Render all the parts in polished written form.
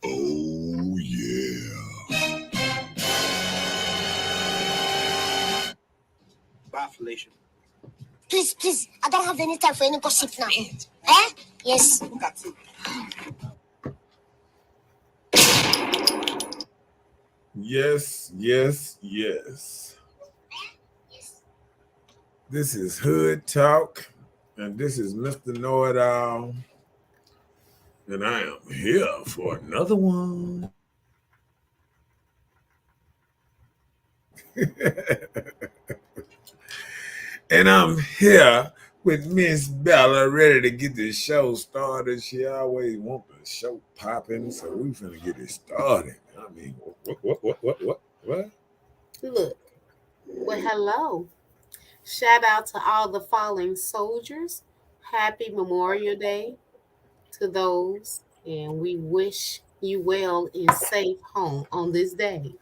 Oh, yeah. Bye, Felicia. Please, I don't have any time for any gossip now. Eh? Yes. Who got tea? Yes. This is Hood Talk, and this is Mr. Know-It-All, and I am here for another one. And I'm here with Miss Bella, ready to get the show started. She always want the show popping, so we finna get it started. I mean, what? Look, well, hello. Shout out to all the fallen soldiers. Happy Memorial Day to those, and we wish you well and safe home on this day.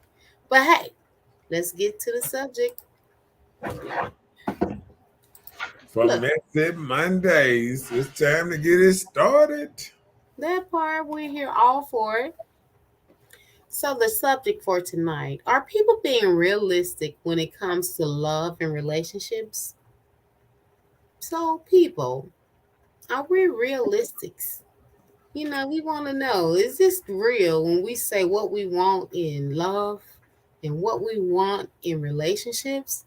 But hey, let's get to the subject. For Look. Messy Mondays, it's time to get it started. That part, we're here all for it. So, the subject for tonight, are people being realistic when it comes to love and relationships? So, people, are we realistics? We want to know, is this real when we say what we want in love and what we want in relationships?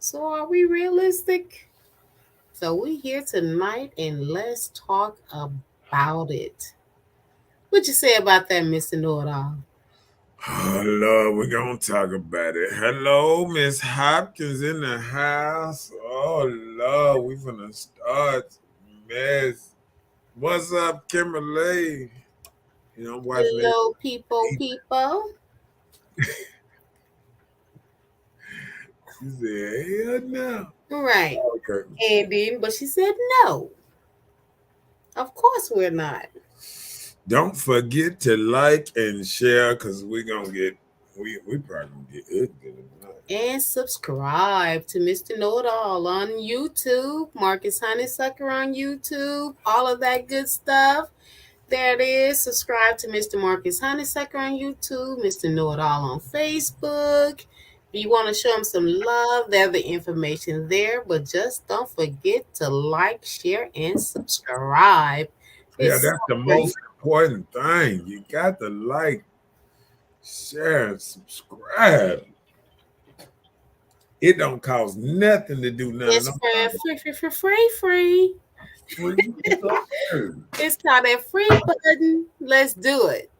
So, are we realistic? So, we here tonight and let's talk about it. What you say about that, Mr. Know-It-All? Oh, Lord, we're going to talk about it. Hello, Miss Hopkins in the house. Oh, Lord, we're going to start. Miss. What's up, Kimberly? I'm watching Hello, people. She said, hell no. Right. Okay. And then, but she said no. Of course we're not. Don't forget to like and share, because we're going to get, we probably going to get ugly tonight. And subscribe to Mr. Know-It-All on YouTube, Marcus Honeysucker on YouTube, all of that good stuff. There it is. Subscribe to Mr. Marcus Honeysucker on YouTube, Mr. Know-It-All on Facebook. If you want to show him some love, there's the information there. But just don't forget to like, share, and subscribe. Yeah, that's the most important thing. You got to like, share, and subscribe. It don't cost nothing to do nothing. It's free. It's called that free button. Let's do it.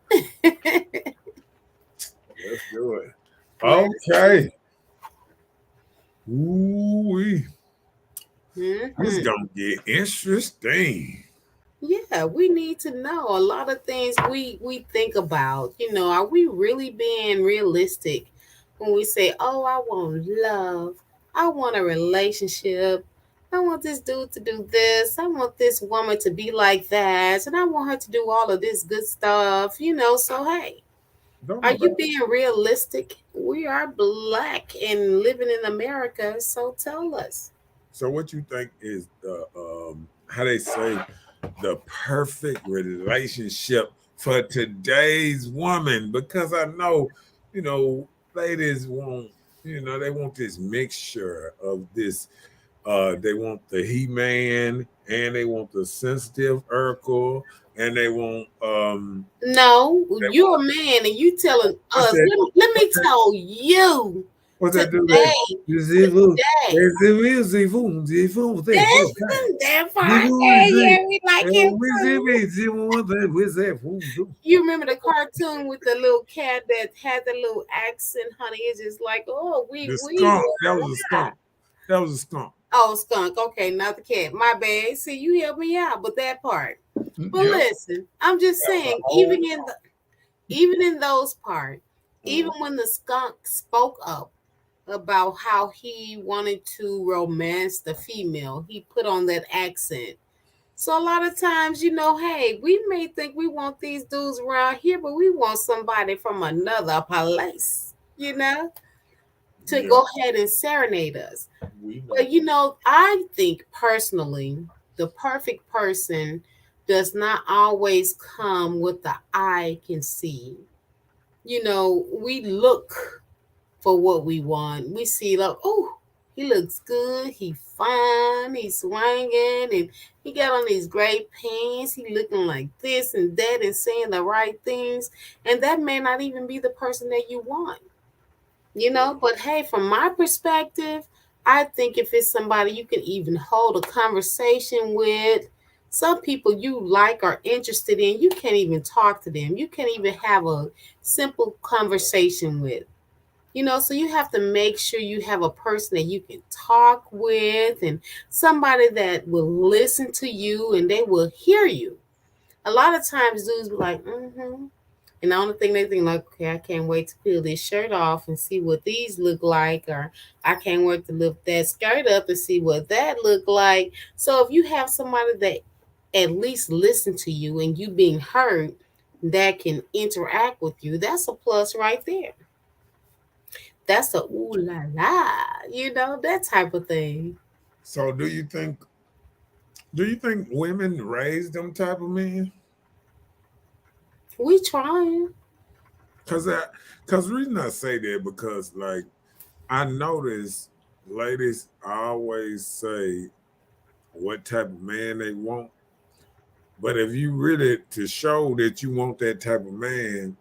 Let's do it. Okay. Ooh-wee. This is going to get interesting. Yeah, we need to know a lot of things we think about. Are we really being realistic when we say, oh, I want love, I want a relationship, I want this dude to do this, I want this woman to be like that, and I want her to do all of this good stuff, so hey, are you being realistic? We are Black and living in America, so tell us. So what you think is the how they say the perfect relationship for today's woman? Because I know, ladies want, they want this mixture of this. They want the He-Man, and they want the sensitive Urkel, and they want No, you're a man, and you telling us. Let me tell you. What's that do? That part. Yeah, we like him. You remember the cartoon with the little cat that had the little accent, honey? It's just like, oh, the skunk. That was a skunk. That was a skunk. Oh, skunk. Okay, not the cat. My bad. See, you help me out, but that part. But listen, I'm just saying, even in those parts, even when the skunk spoke up about how he wanted to romance the female, he put on that accent. So a lot of times, hey, we may think we want these dudes around here, but we want somebody from another place, to Yeah, go ahead and serenade us. we know. But I think personally, the perfect person does not always come with the eye can see. We look for what we want. We see like, oh, he looks good, he fine, he's swinging, and he got on these great pants. He looking like this and that and saying the right things, and that may not even be the person that you want. But hey, from my perspective, I think if it's somebody you can even hold a conversation with, some people you like or interested in, you can't even talk to them. You can't even have a simple conversation with. So you have to make sure you have a person that you can talk with and somebody that will listen to you and they will hear you. A lot of times dudes be like, mm-hmm. And the only thing they think like, okay, I can't wait to peel this shirt off and see what these look like, or I can't wait to lift that skirt up and see what that look like. So if you have somebody that at least listen to you and you being heard, that can interact with you, that's a plus right there. That's a ooh la la, that type of thing. So do you think women raise them type of men? We trying. Cause cause the reason I say that because like I notice ladies always say what type of man they want. But if you really to show that you want that type of man,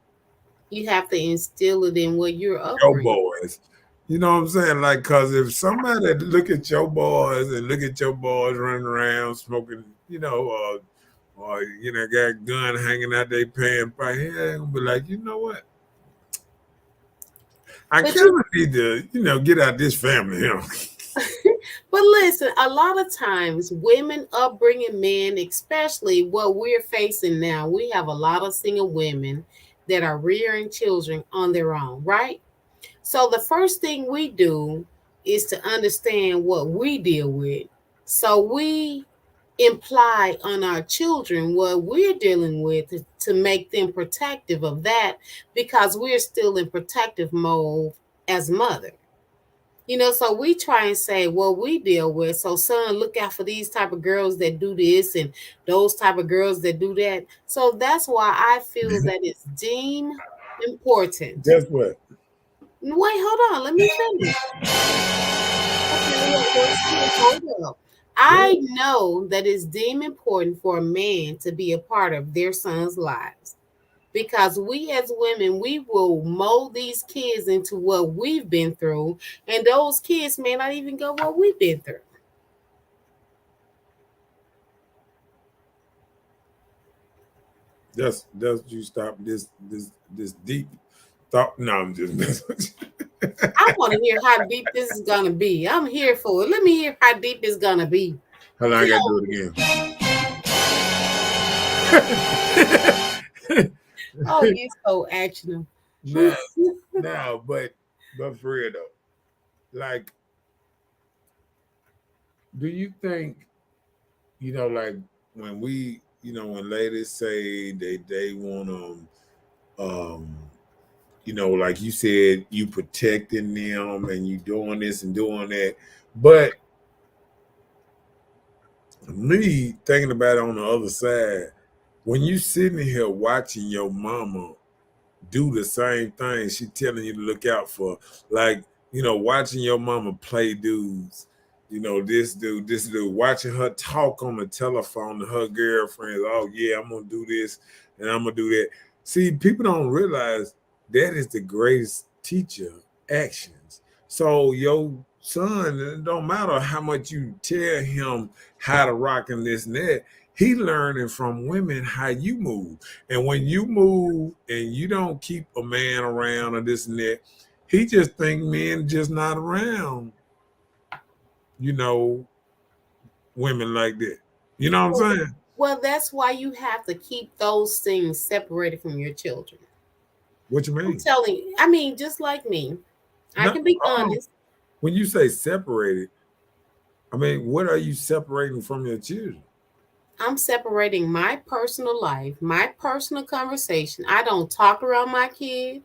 You have to instill it in what you're your upbringing. boys. You know what I'm saying? Like, cause if somebody look at your boys and look at your boys running around smoking, or got gun hanging out their pants, he ain't gonna be like, you know what? I But kind of need to, get out this family. but listen, a lot of times women upbringing men, especially what we're facing now, we have a lot of single women that are rearing children on their own, right? So the first thing we do is to understand what we deal with. So we imply on our children what we're dealing with to make them protective of that, because we're still in protective mode as mother. So we try and say what we deal with. So son, look out for these type of girls that do this and those type of girls that do that. So that's why I feel that it's deemed important. Guess what? Wait, hold on, let me finish. Okay, hold up. I know that it's deemed important for a man to be a part of their son's lives, because we as women, we will mold these kids into what we've been through, and those kids may not even go what we've been through. Does you stop this deep thought? No, I'm just messing with you. I want to hear how deep this is gonna be. I'm here for it. Let me hear how deep it's gonna be. Hold on, I gotta do it again. Oh, you're so actional. No, but for real though, like, do you think like when when ladies say they want um like you said, you protecting them and you doing this and doing that, but me thinking about it on the other side, when you sitting here watching your mama do the same thing she telling you to look out for, like watching your mama play dudes, this dude, watching her talk on the telephone to her girlfriends. Oh yeah, I'm gonna do this and I'm gonna do that. See, people don't realize that is the greatest teacher, actions. So your son, it don't matter how much you tell him how to rock and this and that, he learning from women how you move. And when you move and you don't keep a man around or this and that, he just think men just not around, you know, women like that. You know what I'm saying? Well, that's why you have to keep those things separated from your children. What you I'm mean? telling you, I mean, just like me, I No, can be honest. when you say separated, I mean, what are you separating from your children? I'm separating my personal life, my personal conversation. I don't talk around my kid.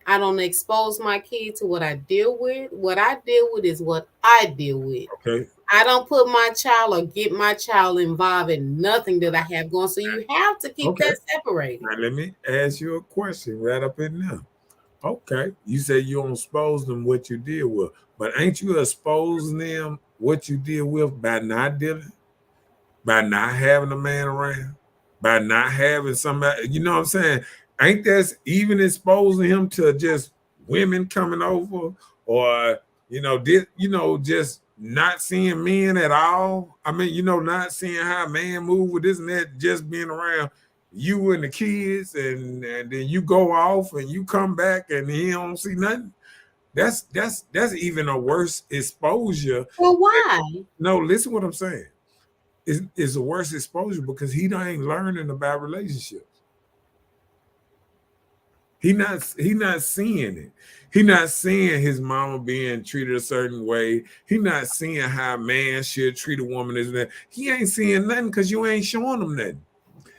I don't expose my kid to what I deal with. What I deal with is what I deal with. Okay. I don't put my child or get my child involved in nothing that I have going. So you have to keep Okay. that separated. Now let me ask you a question right up in there. Okay. You say you don't expose them what you deal with, but ain't you exposing them what you deal with by not dealing, by not having a man around, by not having somebody, you know what I'm saying? Ain't that even exposing him to just women coming over or just not seeing men at all? I mean, not seeing how a man move with this and that, just being around you and the kids, and then you go off and you come back and he don't see nothing. That's even a worse exposure. Well, why? No, listen what I'm saying. Is a worse exposure because he ain't learning about relationships. He not seeing it. He not seeing his mama being treated a certain way. He not seeing how a man should treat a woman. Isn't that? He ain't seeing nothing because you ain't showing him nothing.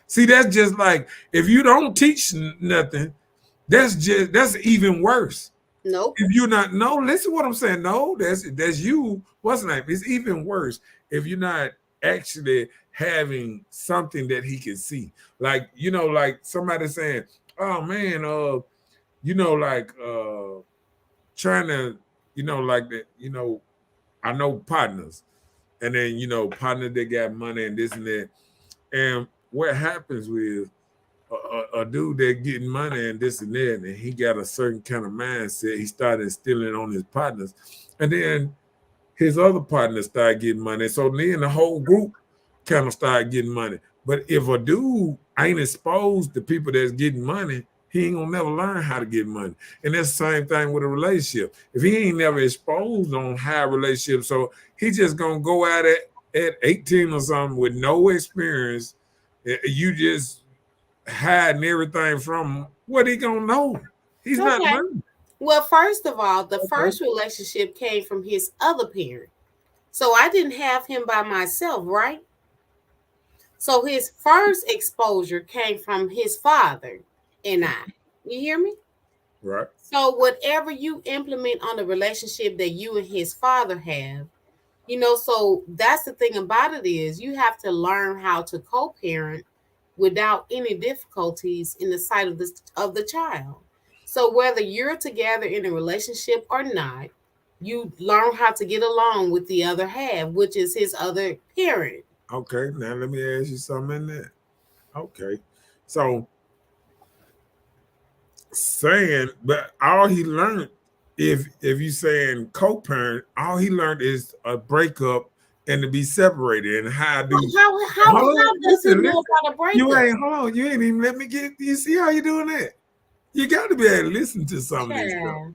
See, that's just like if you don't teach nothing, that's even worse. Nope. If you're not, no, listen what I'm saying. No, that's you. What's the name? It's even worse if you're not actually having something that he can see. Like, like somebody saying, oh man, like trying to, like that, I know partners. And then, partner that got money and this and that. And what happens with a dude that getting money and this and that, and he got a certain kind of mindset. He started stealing on his partners, and then his other partners started getting money. So then the whole group kind of started getting money. But if a dude ain't exposed to people that's getting money, he ain't gonna never learn how to get money. And that's the same thing with a relationship. If he ain't never exposed on how relationships, so he just gonna go out at 18 or something with no experience. You just hiding everything from him, what he gonna know? He's not Okay. learning. Well, first of all, the Okay. first relationship came from his other parent. So I didn't have him by myself, right? So his first exposure came from his father and I. You hear me? Right. So whatever you implement on the relationship that you and his father have, so that's the thing about it is you have to learn how to co-parent without any difficulties in the sight of the child. So whether you're together in a relationship or not, you learn how to get along with the other half, which is his other parent. Okay, now let me ask you something in there. Okay. So saying, but all he learned, if you saying co-parent, all he learned is a breakup and to be separated and how do How does he know about a breakup? hold on, you ain't even let me get, you see how you doing that? You got to be able to listen to some of this stuff.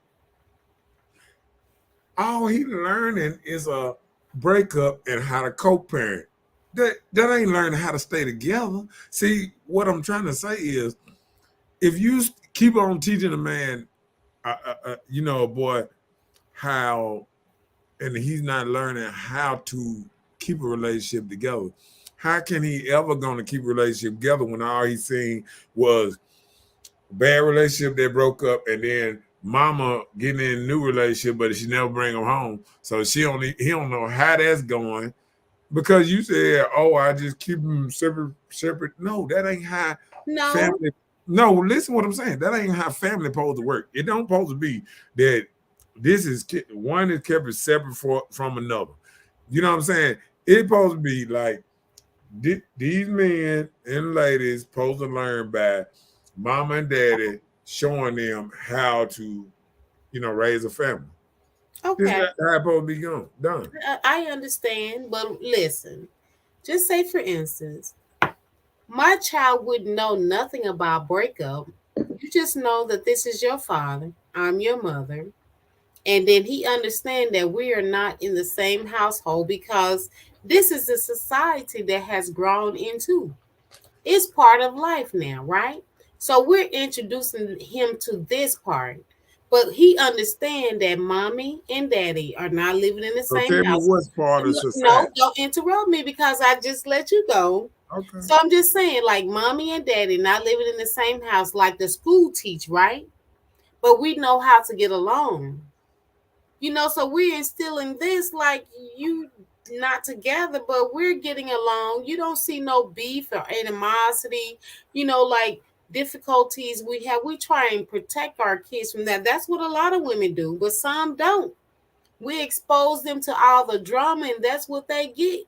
All he learning is a breakup and how to co-parent. That ain't learning how to stay together. See, what I'm trying to say is, if you keep on teaching a man, a boy, how, and he's not learning how to keep a relationship together, how can he ever going to keep a relationship together when all he's seen was a bad relationship that broke up, and then mama getting in a new relationship, but she never bring him home. So he don't know how that's going because you said, oh, I just keep them separate. No, that ain't how family. No, listen what I'm saying. That ain't how family supposed to work. It don't supposed to be that this is one is kept separate from another. You know what I'm saying? It's supposed to be like these men and ladies supposed to learn by mama and daddy showing them how to, raise a family. Okay. This is how it's supposed to be done. I understand, but listen, just say for instance, my child would know nothing about breakup. You just know that this is your father, I'm your mother, and then he understand that we are not in the same household because this is a society that has grown into. It's part of life now, right? So we're introducing him to this part. But he understand that mommy and daddy are not living in the So same tell me house. what's part of No, society. don't interrupt me because I just let you go. Okay. So I'm just saying, like mommy and daddy not living in the same house, like the school teach, right? but we know how to get along. So we're instilling this like you not together, but we're getting along. You don't see no beef or animosity, like difficulties we have. We try and protect our kids from that. That's what a lot of women do, but some don't. We expose them to all the drama, and that's what they get.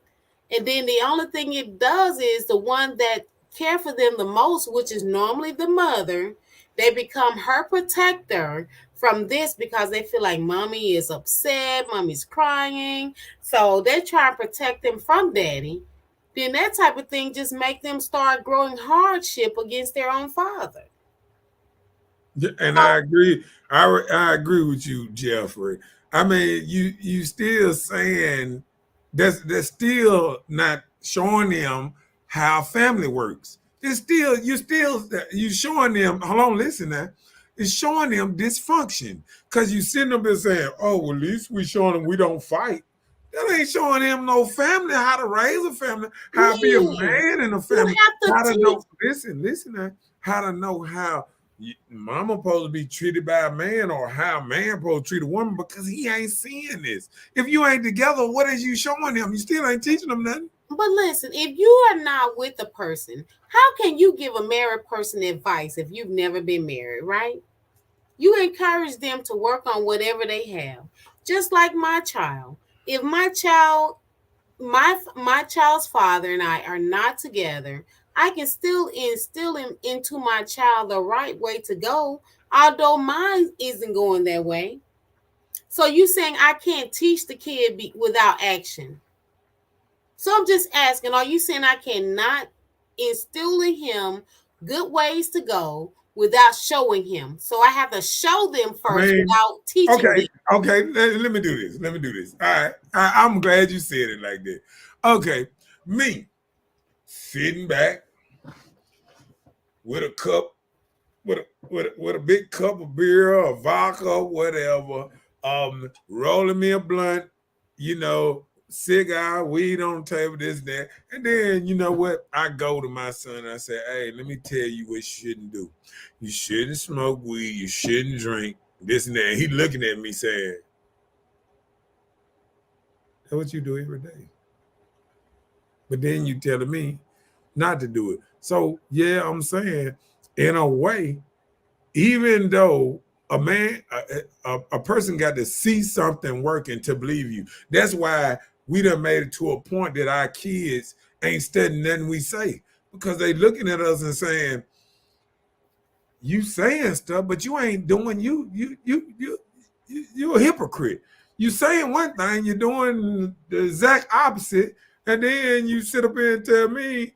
And then the only thing it does is the one that care for them the most, which is normally the mother, they become her protector from this because they feel like mommy is upset, mommy's crying. So they try to protect them from daddy. Then that type of thing just make them start growing hardship against their own father. And So I agree. I agree with you, Jeffrey. I mean, you still saying that's still not showing them how family works. It's still you showing them. Hold on, listen now. It's showing them dysfunction because you sitting up there saying, "Oh, well, at least we showing them we don't fight." That ain't showing them no family, how to raise a family, how to be a man, man in a you family, have to how to teach. know. Listen now. How to know how mama supposed to be treated by a man or how a man supposed to treat a woman because he ain't seeing this. If you ain't together, what is you showing him? You still ain't teaching them nothing. But listen, if you are not with a person, how can you give a married person advice if you've never been married, right? You encourage them to work on whatever they have. Just like my child. If my child's father and I are not together, I can still instill him into my child the right way to go, although mine isn't going that way. So you saying I can't teach the kid without action? So I'm just asking, are you saying I cannot instill in him good ways to go without showing him? So I have to show them I first mean, without teaching them. okay. Let me do this. Let me do this. All right. I'm glad you said it like that. Okay. Me sitting back with a cup, with a big cup of beer or vodka, whatever, rolling me a blunt, cigar, weed on the table, this, that. And then, you know what? I go to my son and I say, hey, let me tell you what you shouldn't do. You shouldn't smoke weed. You shouldn't drink this and that. And he looking at me saying, that's what you do every day. But then you telling me not to do it. So, yeah, I'm saying, in a way, even though a person got to see something working to believe you. That's why we done made it to a point that our kids ain't studying nothing we say because they looking at us and saying, you saying stuff, but you ain't doing you a hypocrite. You saying one thing, you're doing the exact opposite, and then you sit up here and tell me,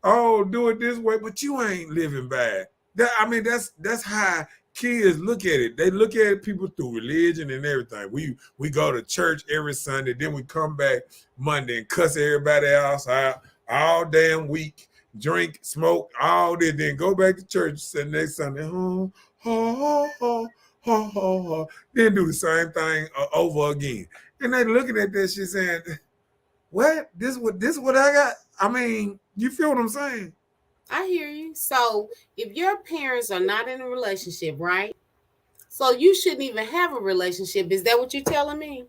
oh, do it this way, but you ain't living bad. That's how kids look at it. They look at people through religion and everything. We go to church every Sunday, then we come back Monday and cuss everybody else out all damn week, drink, smoke, all this, then go back to church the next Sunday, then do the same thing over again. And they looking at this shit saying, what? This what I got? I mean, you feel what I'm saying? I hear you. So if your parents are not in a relationship, right? So you shouldn't even have a relationship. Is that what you're telling me?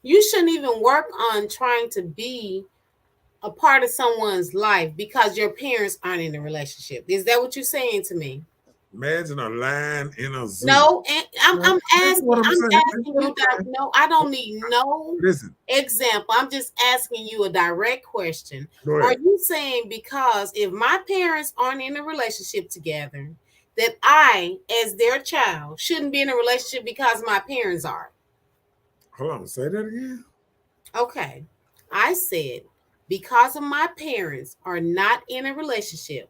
You shouldn't even work on trying to be a part of someone's life because your parents aren't in a relationship. Is that what you're saying to me? Imagine a lion in a zoo. No, and I'm Listen what asking you that. saying. No, I don't need no Listen, example. I'm just asking you a direct question. go Are ahead. you saying because if my parents aren't in a relationship together, that I, as their child, shouldn't be in a relationship because my parents are? Hold on, say that again. Okay. I said because of my parents are not in a relationship.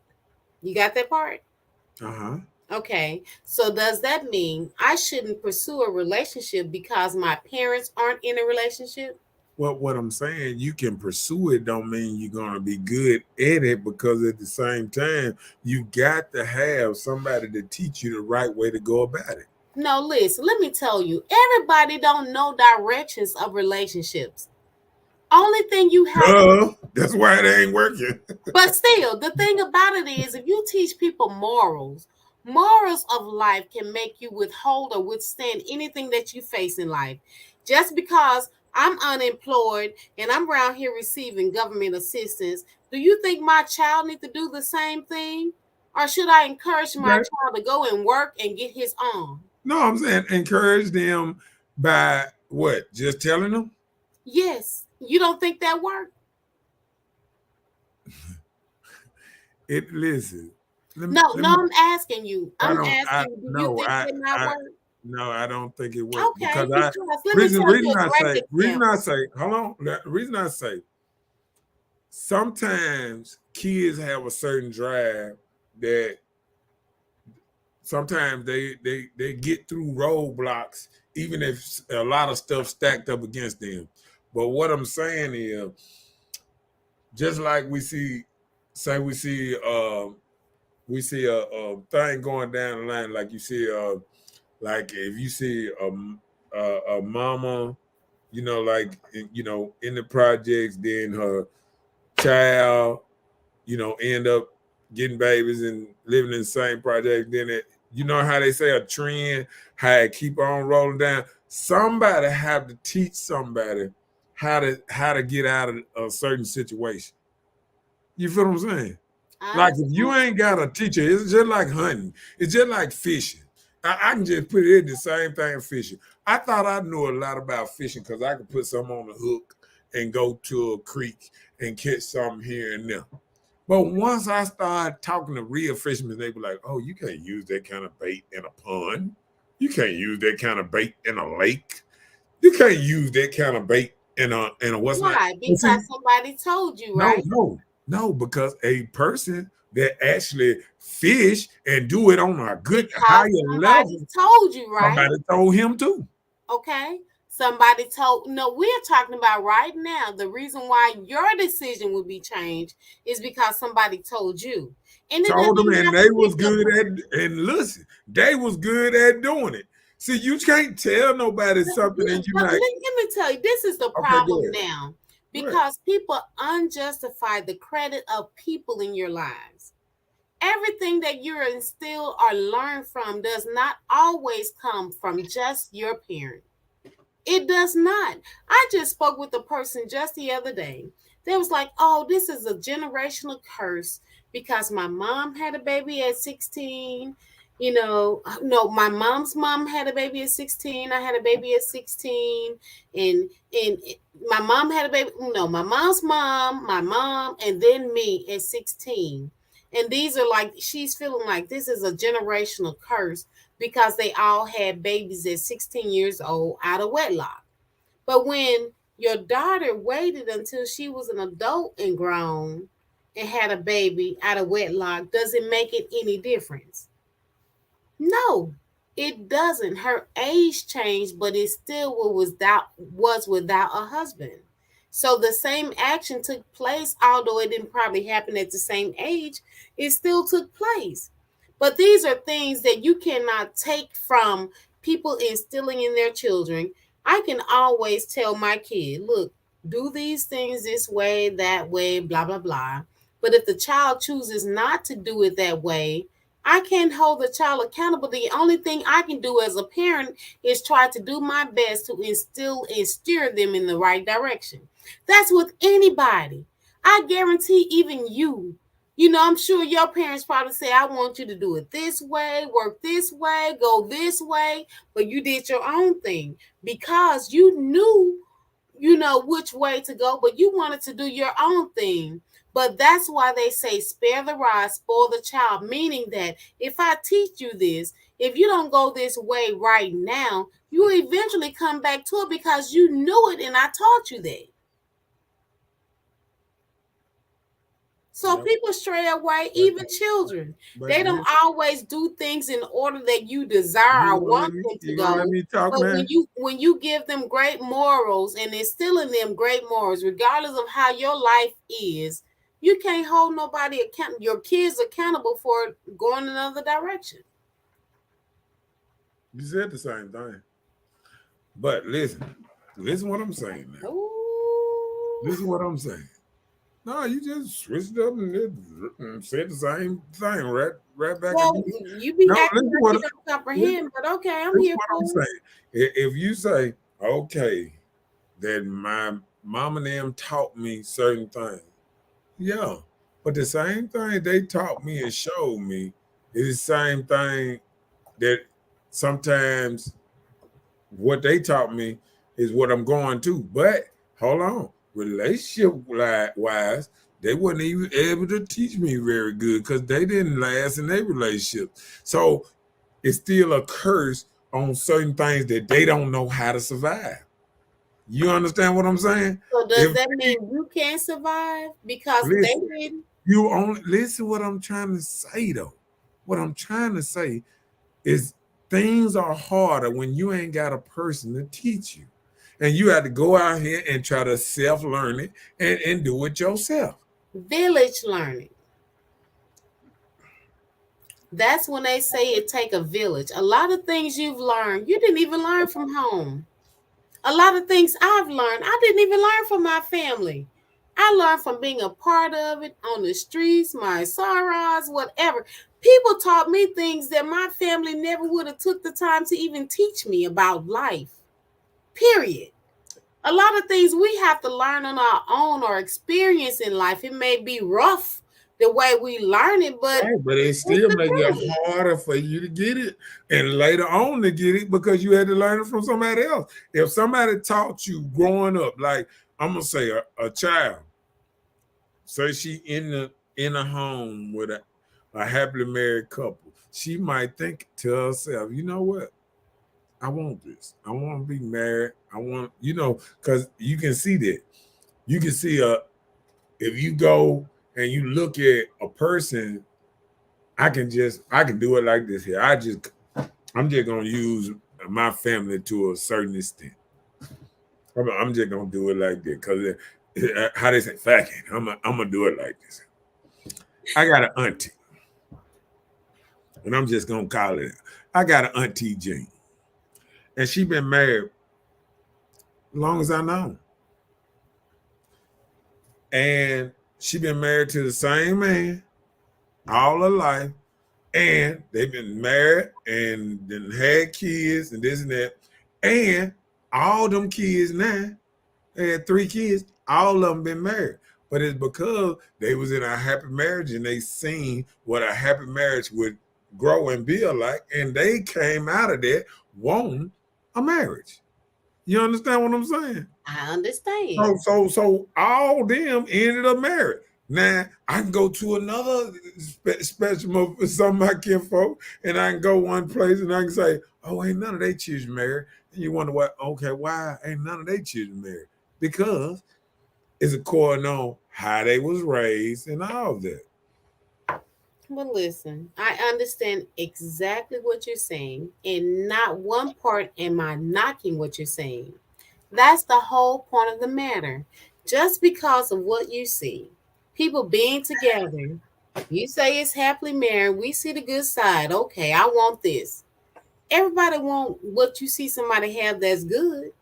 You got that part? Uh-huh. Okay, so does that mean I shouldn't pursue a relationship because my parents aren't in a relationship? Well, what I'm saying, you can pursue it, don't mean you're gonna be good at it because at the same time, you got to have somebody to teach you the right way to go about it. No, listen, let me tell you, everybody don't know directions of relationships. Only thing you have That's why it ain't working. but still, the thing about it is if you teach people morals, Morals of life can make you withhold or withstand anything that you face in life. Just because I'm unemployed and I'm around here receiving government assistance, do you think my child need to do the same thing? Or should I encourage my Okay. child to go and work and get his own? No, I'm saying encourage them by what? Just telling them? Yes. You don't think that work? Listen. No, Let no, me I'm asking you. I I'm don't I asking you, do you no, think that not I work? no, I don't think it worked Okay, because because let me tell you a great example. hold on. The reason I say sometimes kids have a certain drive that sometimes they get through roadblocks even if a lot of stuff stacked up against them. But what I'm saying is, just like say we see a thing going down the line, like you see like if you see a mama, like in the projects, then her child, end up getting babies and living in the same project. Then how they say a trend, how it keep on rolling down. Somebody have to teach somebody how to get out of a certain situation. You feel what I'm saying? I Like if you understand. ain't got a teacher, it's just like hunting. It's just like fishing. I can just put it in the same thing fishing. I thought I knew a lot about fishing because I could put something on the hook and go to a creek and catch something here and there. But once I started talking to real fishermen, they were like, "Oh, you can't use that kind of bait in a pond. You can't use that kind of bait in a lake. You can't use that kind of bait in a what's not." Why? And Because see, somebody told you, no, right? no, no, because a person that actually fish and do it on a good Because higher somebody level, told you, right? somebody told him too. Okay. Somebody told, no, we're talking about right now. The reason why your decision would be changed is because somebody told you. And it Told doesn't them, even and have to they be was your good at, and listen, they was good at doing it. See, you can't tell nobody something and you But like, let me tell you, this is the okay, go problem ahead. now Go ahead. because people unjustify the credit of people in your lives. Everything that you're instilled or learn from does not always come from just your parent. It does not. I just spoke with a person just the other day. They was like, "Oh, this is a generational curse because my mom had a baby at 16. No, my mom's mom had a baby at 16. I had a baby at 16, and my mom had a baby. No, my mom's mom, my mom, and then me at 16. And these are like she's feeling like this is a generational curse because they all had babies at 16 years old out of wedlock. But when your daughter waited until she was an adult and grown and had a baby out of wedlock, does it make it any difference? No, it doesn't. Her age changed, but it still was without a husband. So the same action took place, although it didn't probably happen at the same age, it still took place. But these are things that you cannot take from people instilling in their children. I can always tell my kid, look, do these things this way, that way, blah, blah, blah. But if the child chooses not to do it that way, I can't hold the child accountable. The only thing I can do as a parent is try to do my best to instill and steer them in the right direction. That's with anybody. I guarantee even you. I'm sure your parents probably say, I want you to do it this way, work this way, go this way, but you did your own thing because you knew which way to go, but you wanted to do your own thing. But that's why they say spare the rod, spoil the child, meaning that if I teach you this, if you don't go this way right now, you will eventually come back to it because you knew it and I taught you that. So Yep. people stray away, But even children. but They don't listen, always do things in order that you desire or want them to you gonna let go. me talk, But when man? you give them great morals and instill in them great morals, regardless of how your life is, you can't hold nobody your kids accountable for going another direction. You said the same thing. But listen what I'm saying now. Ooh. Listen what I'm saying. No, you just switched up and said the same thing right back Well, again. you be No, acting listen like what you don't listen, comprehend, but okay, I'm listen here what for I'm it. saying. If you say, okay, that my mom and them taught me certain things, yeah, but the same thing they taught me and showed me is the same thing that sometimes what they taught me is what I'm going to. But hold on, relationship wise, they weren't even able to teach me very good because they didn't last in their relationship. So it's still a curse on certain things that they don't know how to survive. You understand what I'm saying? So does If that mean you can't survive because they listen, didn't? you only listen what I'm trying to say though. What I'm trying to say is things are harder when you ain't got a person to teach you. And you have to go out here and try to self-learn it and do it yourself. Village learning. That's when they say it take a village. A lot of things you've learned, you didn't even learn from home. A lot of things I've learned, I didn't even learn from my family. I learned from being a part of it on the streets, my sorrows, whatever. People taught me things that my family never would have took the time to even teach me about life. Period. A lot of things we have to learn on our own or experience in life. It may be rough the way we learn it, but Right, but it it's still the make it truth. harder for you to get it and later on to get it because you had to learn it from somebody else. If somebody taught you growing up, like I'm gonna say a child, say she in a home with a happily married couple, she might think to herself, you know what? I want this. I want to be married. I want, because you can see that. You can see if you go and you look at a person, I can do it like this here. I'm just gonna use my family to a certain extent. I'm just gonna do it like this because how they say, fuck it. I'm gonna do it like this. I got an auntie, and I'm just gonna call it. I got an auntie Jean, and she been married as long as I know, and she been married to the same man all her life, and they've been married and then had kids and this and that, and all them kids now, they had 3 kids, all of them been married. But it's because they was in a happy marriage and they seen what a happy marriage would grow and build like, and they came out of that wanting a marriage. You understand what I'm saying? I So, understand. so all them ended up married. Now I can go to another spectrum of some of my kinfolk, and I can go one place and I can say, "Oh, ain't none of their children married." And you wonder why? Okay, why ain't none of their children married? Because it's according on how they was raised and all that. But listen, I understand exactly what you're saying, and not one part am I knocking what you're saying. That's the whole point of the matter. Just because of what you see, people being together, you say it's happily married, we see the good side. Okay, I want this. Everybody want what you see somebody have that's good.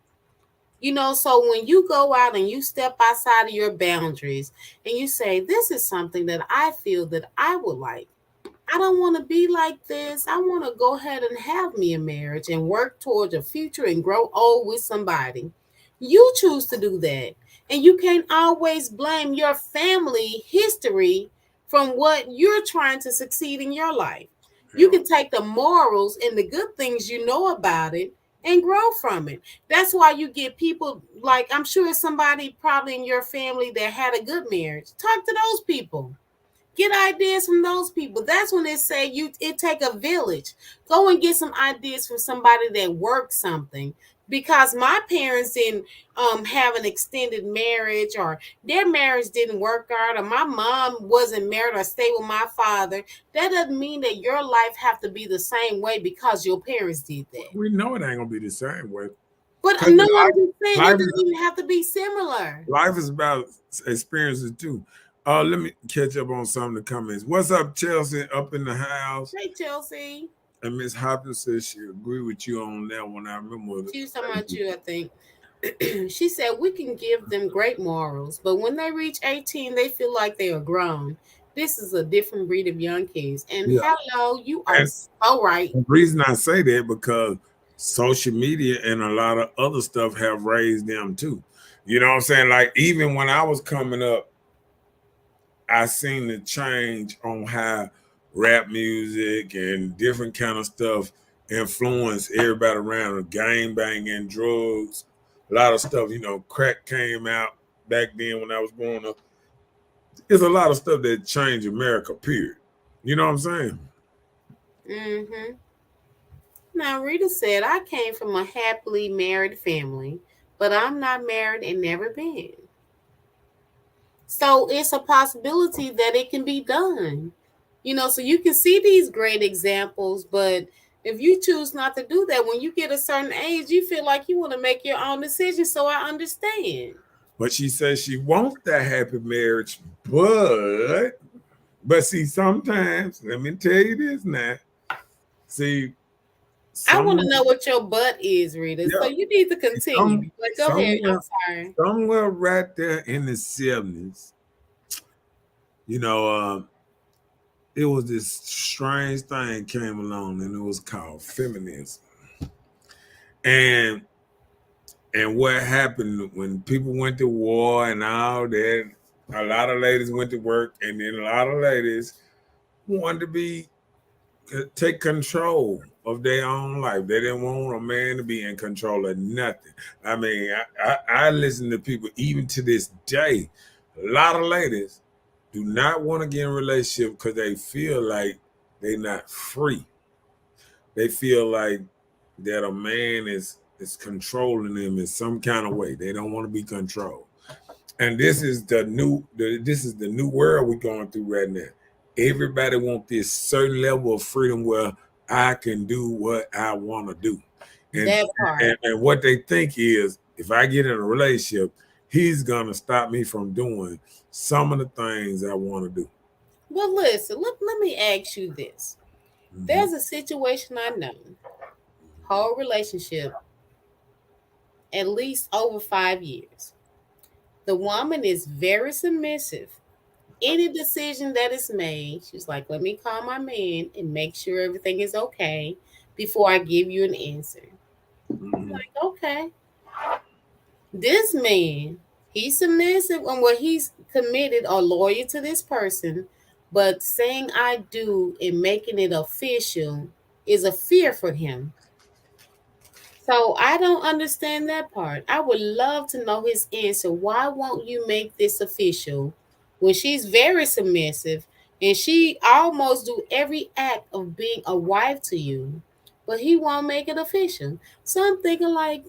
So when you go out and you step outside of your boundaries and you say, this is something that I feel that I would like. I don't want to be like this. I want to go ahead and have me a marriage and work towards a future and grow old with somebody. You choose to do that. And you can't always blame your family history from what you're trying to succeed in your life. You Yeah. can take the morals and the good things you know about it and grow from it. That's why you get people like, I'm sure somebody probably in your family that had a good marriage. Talk to those people. Get ideas from those people. That's when they say it take a village. Go and get some ideas from somebody that worked something. Because my parents didn't have an extended marriage, or their marriage didn't work out, or my mom wasn't married or stayed with my father. That doesn't mean that your life have to be the same way because your parents did that. We know it ain't gonna be the same way But because no, I'm just saying life it doesn't even have to be similar. life is about experiences too. Let me catch up on some of the comments. What's up, Chelsea? Up in the house. Hey, Chelsea. And Miss Hopkins says she agree with you on that one. I remember She was talking about you, I think. She said we can give them great morals, but when they reach 18, they feel like they are grown. This is a different breed of young kids. And Yeah. hello, you are And so right. the reason I say that because social media and a lot of other stuff have raised them too. You know what I'm saying? Like even when I was coming up, I seen the change on how rap music and different kind of stuff influence everybody around the gang banging, drugs, a lot of stuff. Crack came out back then when I was growing up. There's a lot of stuff that changed America, period. You know what I'm saying? Hmm. Now, Rita said, I came from a happily married family, but I'm not married and never been. So it's a possibility that it can be done. So you can see these great examples, but if you choose not to do that, when you get a certain age, you feel like you want to make your own decisions. So I understand. But she says she wants that happy marriage, but see, sometimes, let me tell you this now. See, I want to somewhere, know what your butt is, Rita. So yeah, you need to see, continue. But go ahead. I'm somewhere, sorry. somewhere right there in the 70s, you know, it was this strange thing came along, and it was called feminism. And what happened when people went to war and all that, a lot of ladies went to work, and then a lot of ladies wanted to take control of their own life. They didn't want a man to be in control of nothing. I mean, I listen to people even to this day. A lot of ladies do not want to get in a relationship because they feel like they're not free. They feel like that a man is controlling them in some kind of way. They don't want to be controlled. And this is the new world we're going through right now. Everybody wants this certain level of freedom where I can do what I want to do. And, That part. and what they think is if I get in a relationship, he's gonna stop me from doing some of the things I want to do. Well, listen, let me ask you this. Mm-hmm. There's a situation I know, whole relationship, at least over 5 years. The woman is very submissive. Any decision that is made, she's like, let me call my man and make sure everything is okay before I give you an answer. Mm-hmm. Like, okay. This man, he's submissive on what he's committed or loyal to this person, but saying I do and making it official is a fear for him. So I don't understand that part. I would love to know his answer. Why won't you make this official when she's very submissive and she almost do every act of being a wife to you, but he won't make it official? So I'm thinking like,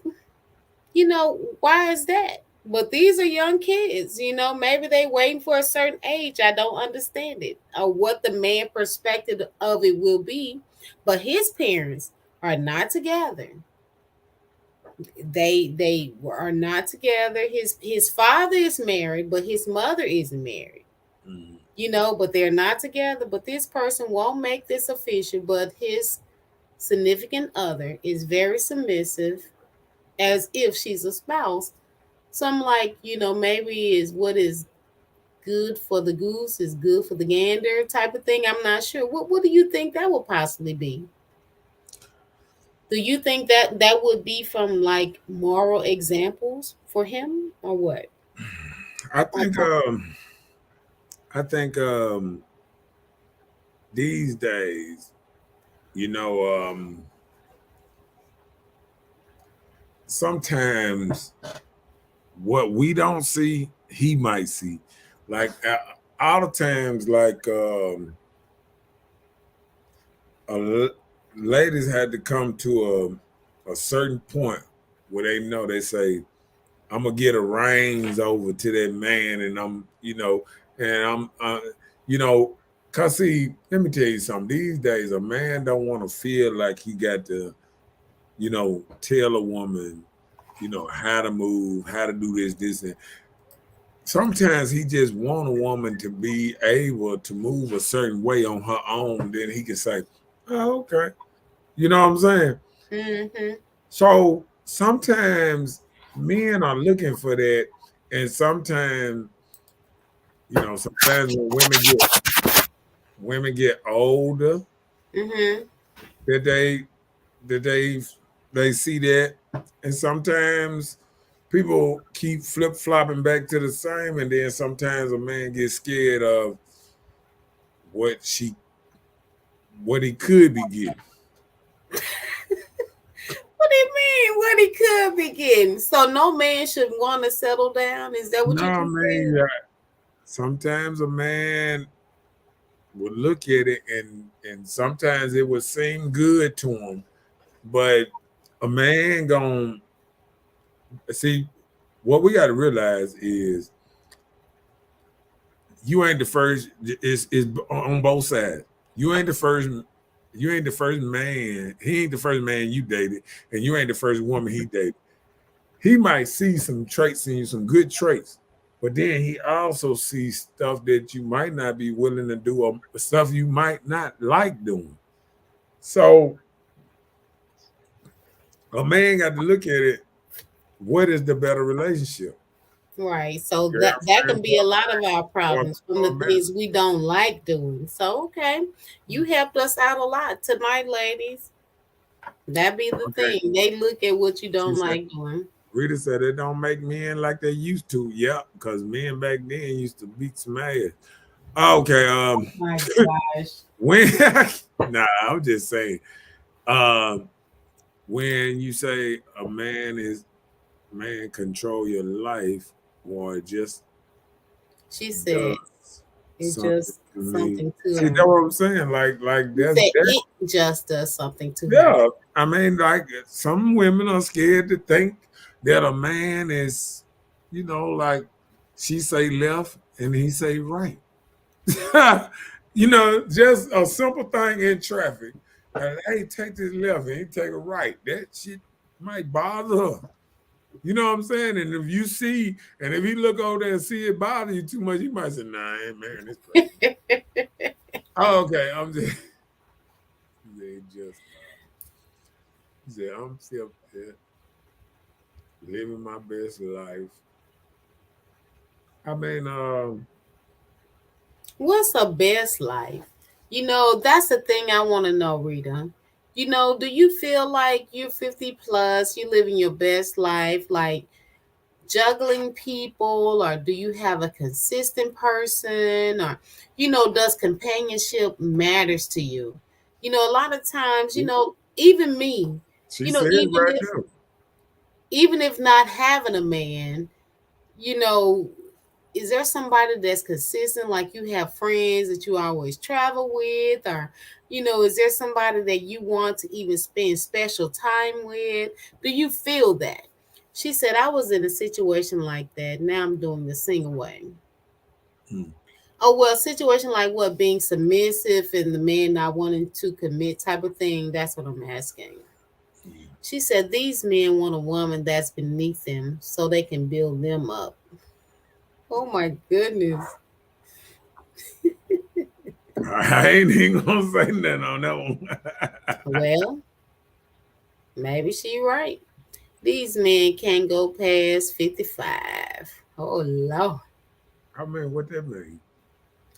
why is that? But these are young kids, maybe they waiting for a certain age. I don't understand it or what the man perspective of it will be. But his parents are not together. They are not together. His father is married, but his mother isn't married. Mm-hmm. But they're not together. But this person won't make this official. But his significant other is very submissive, as if she's a spouse. So I'm like, maybe is what is good for the goose is good for the gander type of thing. I'm not sure. What do you think that would possibly be? Do you think that that would be from like moral examples for him or what? I Or think these days, you know, sometimes what we don't see, he might see. Like all the times, like ladies had to come to a certain point where they know they say, I'm gonna get a reins over to that man, and and you know, cause see, let me tell you something. These days, a man don't want to feel like he got to, tell a woman, how to move, how to do this, and sometimes he just want a woman to be able to move a certain way on her own. Then he can say, "Oh, okay," you know what I'm saying? mm-hmm. So sometimes men are looking for that, and sometimes, sometimes when women get older, Mm-hmm. that they see that, and sometimes people keep flip flopping back to the same, and then sometimes a man gets scared of what she what he could be getting. What do you mean? What he could be getting? So no man should want to settle down. Is that what you No, just man. said? Sometimes a man would look at it, and sometimes it would seem good to him, but a man gonna see. What we got to realize is you ain't the first. Is on both sides. You ain't the first. You ain't the first man. He ain't the first man you dated, and you ain't the first woman he dated. He might see some traits in you, some good traits, but then he also sees stuff that you might not be willing to do, or stuff you might not like doing. So a man got to look at it. What is the better relationship? Right. So that Girlfriend, can be a lot of our problems from or the man? things we don't like doing. So okay, you helped us out a lot tonight, ladies. That be the Okay. thing. They look at what you She don't said, like doing. Rita said it don't make men like they used to. Yep, because men back then used to beat some ass. Okay. My gosh. When nah, I'm just saying. Um, when you say a man control your life, or just She said does it something just to me. something to See, her. that's what I'm saying. Like She that's said that. it just does something to her. Yeah, I mean, like some women are scared to think that a man is, like she say left and he say right. Just a simple thing in traffic. Hey, take this left and he take a right. That shit might bother her. You know what I'm saying? And if you see, and if he look over there and see it bother you too much, you might say, "Nah, I ain't marrying this crazy." Oh, okay, I'm just, they just, he said, I'm still living my best life. I mean, What's a best life? That's the thing I want to know, Rita. Do you feel like you're 50 plus, you living your best life, like juggling people, or do you have a consistent person, or does companionship matters to you? A lot of times, even me, she said even right if now. not having a man, you know is there somebody that's consistent, like you have friends that you always travel with, or is there somebody that you want to even spend special time with? Do you feel that? She said, I was in a situation like that. Now I'm doing the single way. Hmm. Oh, well, situation like what? Being submissive and the man not wanting to commit type of thing. That's what I'm asking. She said, these men want a woman that's beneath them so they can build them up. Oh my goodness. I ain't even gonna say nothing on that one. Well, maybe she right. These men can't go past 55. Oh Lord. I mean, what that mean?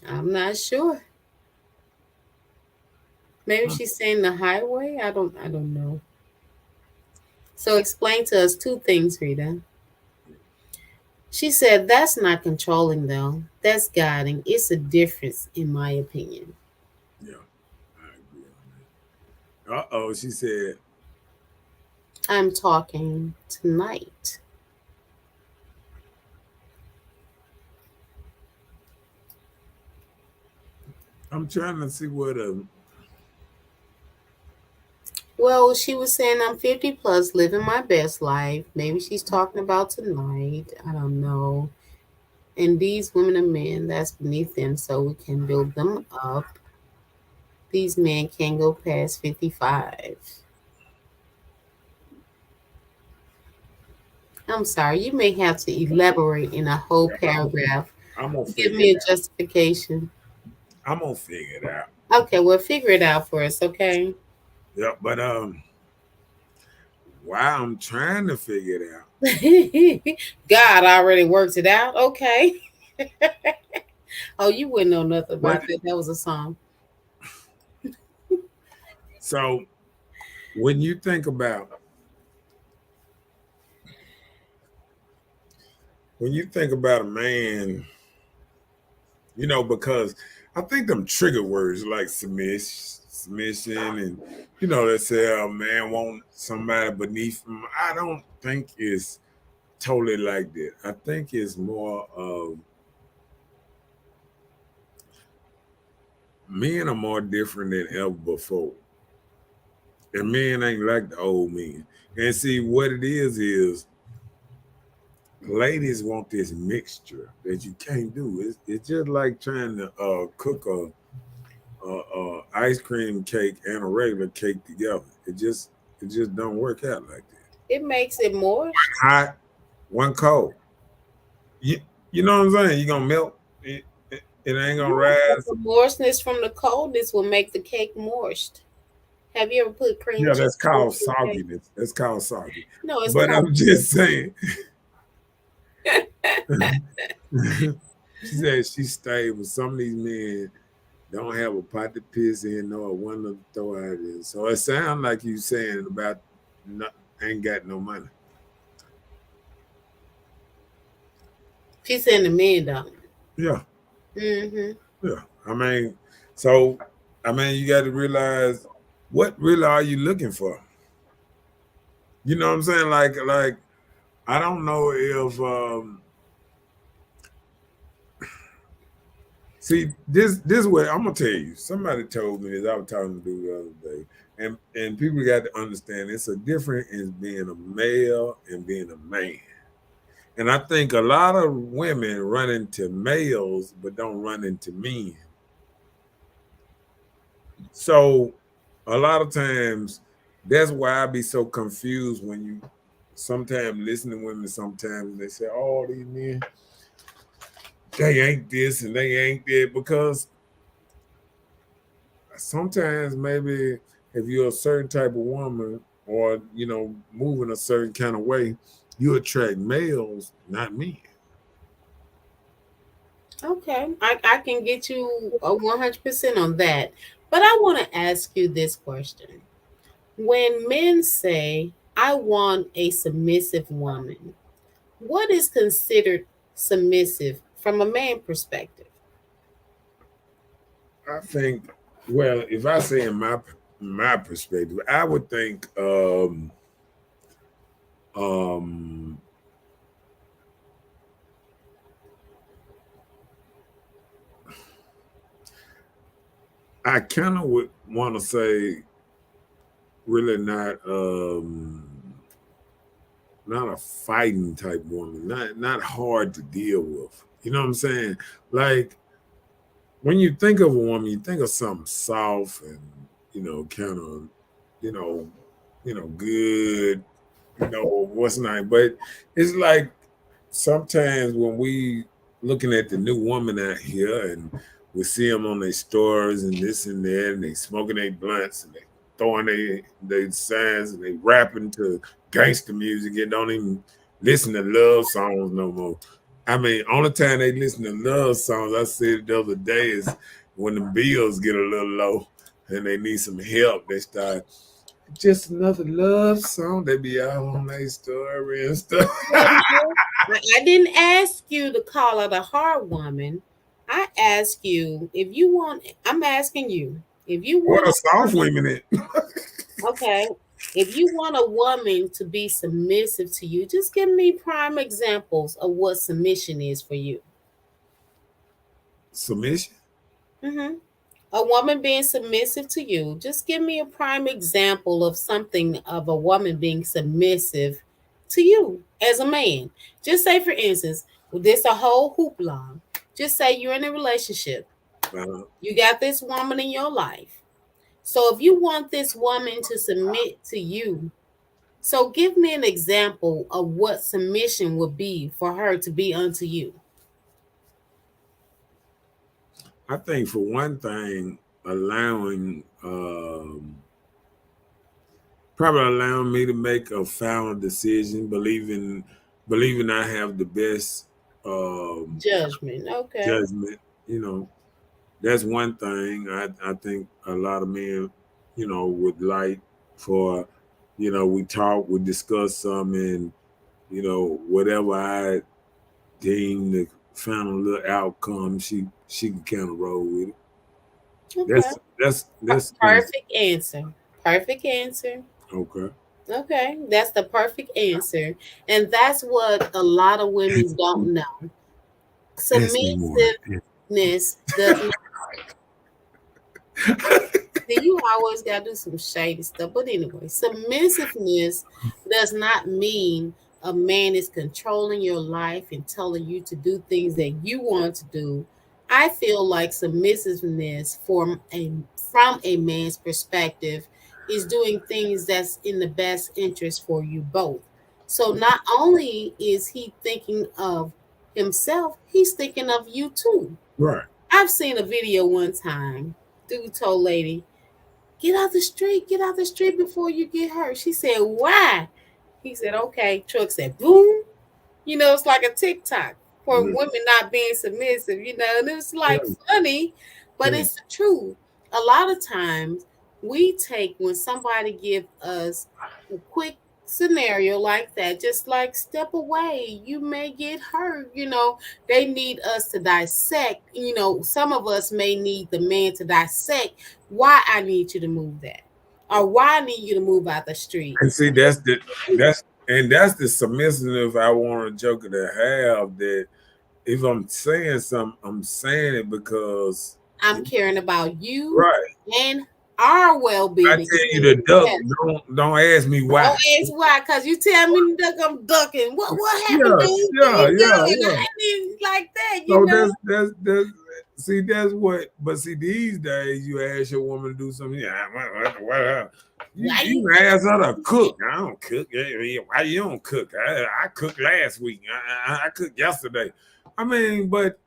I'm not sure. Maybe Hmm. she's saying the highway. I don't know. So explain to us two things, Rita. She said that's not controlling though. That's guiding. It's a difference in my opinion. Yeah, I agree on that. Uh-oh, she said, I'm talking tonight. I'm trying to see what Well, she was saying I'm 50 plus, living my best life. Maybe she's talking about tonight. I don't know. And these women and men that's beneath them so we can build them up. These men can't go past 55. I'm sorry, you may have to elaborate in a whole paragraph. I'm gonna Give figure me it a out. justification. I'm gonna figure it out. Okay, well, figure it out for us, okay? Yeah, but while I'm trying to figure it out, God already worked it out. Okay. Oh, you wouldn't know nothing What? about that. That was a song. So when you think about a man, because I think them trigger words like submission, and they say a man want somebody beneath him. I don't think it's totally like that. I think it's more of men are more different than ever before. And men ain't like the old men. And see what it is ladies want this mixture that you can't do. It's just like trying to cook a ice cream cake and a regular cake together. It just don't work out like that. It makes it more. Hot, one cold. You, you know what I'm saying? You gonna melt. It ain't gonna Yeah, but rise. the moistness from the coldness will make the cake moist. Have you ever put cream Yeah, cheese that's over called your cake? sogginess. That's called soggy. No, it's But called. I'm just saying. She said she stayed with some of these men don't have a pot to piss in or one to throw out in. So it sounds like you saying about not, ain't got no money. She's saying the men don't. Yeah, Mm-hmm. yeah. So you got to realize what really are you looking for? You know what I'm saying? Like I don't know if see this way I'm gonna tell you. Somebody told me this. I was talking to the other day, and people got to understand it's a difference in being a male and being a man. And I think a lot of women run into males but don't run into men. So a lot of times that's why I be so confused when you sometimes listen to women. Sometimes they say, "Oh, these men, they ain't this and they ain't that," because sometimes maybe if you're a certain type of woman or moving a certain kind of way, you attract males, not men. Okay, I can get you a 100% on that. But I want to ask you this question. When men say, I want a submissive woman, what is considered submissive from a man perspective? I think, well, if I say in my perspective, I would think um I kind of would want to say really not a fighting type woman, not hard to deal with. You know what I'm saying? Like when you think of a woman, you think of something soft and kind of you know good. What's not, but it's like sometimes when we looking at the new woman out here and we see them on their stores and this and that and they smoking their blunts and they throwing their signs and they rapping to gangster music and don't even listen to love songs no more. Only time they listen to love songs, I said the other day, is when the bills get a little low and they need some help. They start just another love song. They be out on their story and stuff. Well, no, I didn't ask you to call her the hard woman. I ask you if you want, I'm asking you, if you What want a a soft woman, women at. okay, if you want a woman to be submissive to you, just give me prime examples of what submission is for you. Submission. Hmm. A woman being submissive to you, just give me a prime example of something of a woman being submissive to you as a man. Just say, for instance, this a whole hoopla. Just say you're in a relationship. Uh, You got this woman in your life. So if you want this woman to submit to you, so give me an example of what submission would be for her to be unto you. I think for one thing, allowing probably allowing me to make a final decision, believing I have the best Judgment. Okay. judgment. You know, that's one thing I think a lot of men, would like for, we talk, we discuss some, and whatever I deem the final little outcome, she can kind of roll with it. Okay. That's kind of Perfect answer. Perfect answer. okay. Okay, that's the perfect answer. And that's what a lot of women don't know. Ask me more. Submissiveness does not, see, you always got to do some shady stuff. But anyway, submissiveness does not mean a man is controlling your life and telling you to do things that you want to do. I feel like submissiveness from a man's perspective is doing things that's in the best interest for you both. So not only is he thinking of himself, he's thinking of you too. Right. I've seen a video one time. Dude told lady, get out the street before you get hurt. She said, why? He said, okay. Truck said, boom. It's like a TikTok for Yeah. women not being submissive, and it was like Yeah. funny, but Yeah. it's the truth. A lot of times we take when somebody give us a quick scenario like that, just like step away, you may get hurt, they need us to dissect, some of us may need the man to dissect why I need you to move that or why I need you to move out the street. And see, that's the submissive I want a joker to have. That if I'm saying something, I'm saying it because I'm caring about you right. and our I well-being. tell you to duck. Don't ask me why. Don't ask why, cause you tell me to duck, I'm ducking. What happened, Yeah, dude? What yeah, you yeah, doing? yeah. I ain't like So that. that's see that's what. But see, these days you ask your woman to do something. Yeah, what Why you you? can ask her to cook. I don't cook. Why you don't cook? I cooked last week. I cooked yesterday. But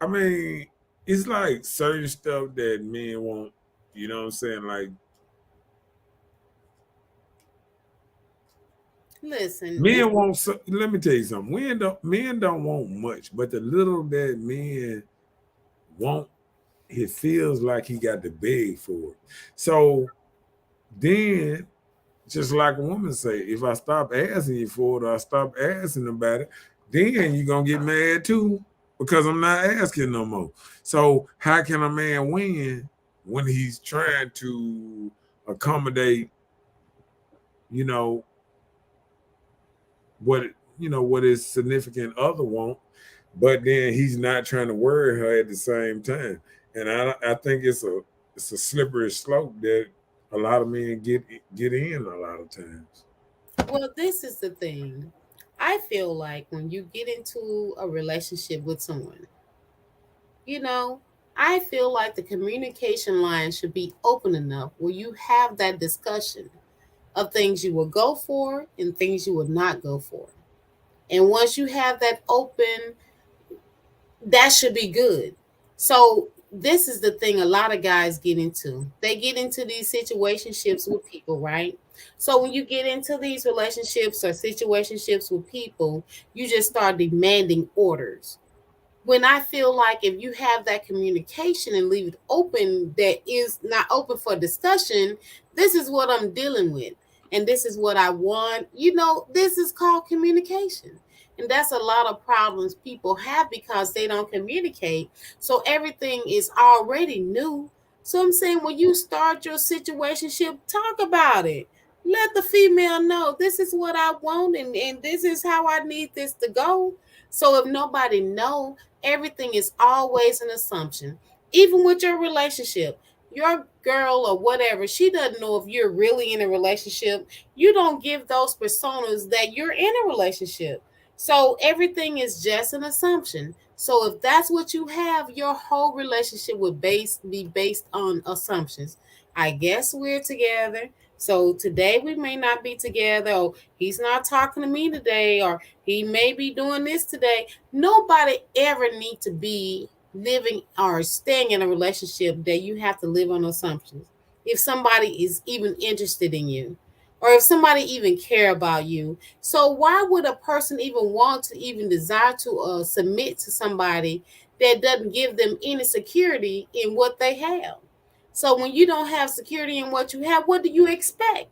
I mean, it's like certain stuff that men want. You know what I'm saying? Like Listen, men want. Let me tell you something. Men don't want much, but the little that men want, he feels like he got to beg for it. So then, just like a woman say, if I stop asking you for it or I stop asking about it, then you're gonna get mad too because I'm not asking no more. So how can a man win when he's trying to accommodate, you know, what what his significant other want, but then he's not trying to worry her at the same time. And I think it's a slippery slope that a lot of men get in a lot of times. well, this is the thing. I feel like when you get into a relationship with someone, you know, I feel like the communication line should be open enough where you have that discussion of things you will go for and things you will not go for. And once you have that open, that should be good. So this is the thing a lot of guys get into. They get into these situationships with people, right? So when you get into these relationships or situationships with people, you just start demanding orders. When I feel like if you have that communication and leave it open, that is not open for discussion, this is what I'm dealing with. And this is what I want. This is called communication. And that's a lot of problems people have because they don't communicate. So everything is already new. So I'm saying when you start your situationship, talk about it. Let the female know this is what I want and this is how I need this to go. So if nobody know, everything is always an assumption. Even with your relationship, your girl or whatever, she doesn't know if you're really in a relationship. You don't give those personas that you're in a relationship. So everything is just an assumption. So if that's what you have, your whole relationship would be based on assumptions. I guess we're together. So today we may not be together, or he's not talking to me today, or he may be doing this today. Nobody ever need to be living or staying in a relationship that you have to live on assumptions. If somebody is even interested in you, or if somebody even care about you. So why would a person even want to even desire to submit to somebody that doesn't give them any security in what they have? So when you don't have security in what you have, what do you expect?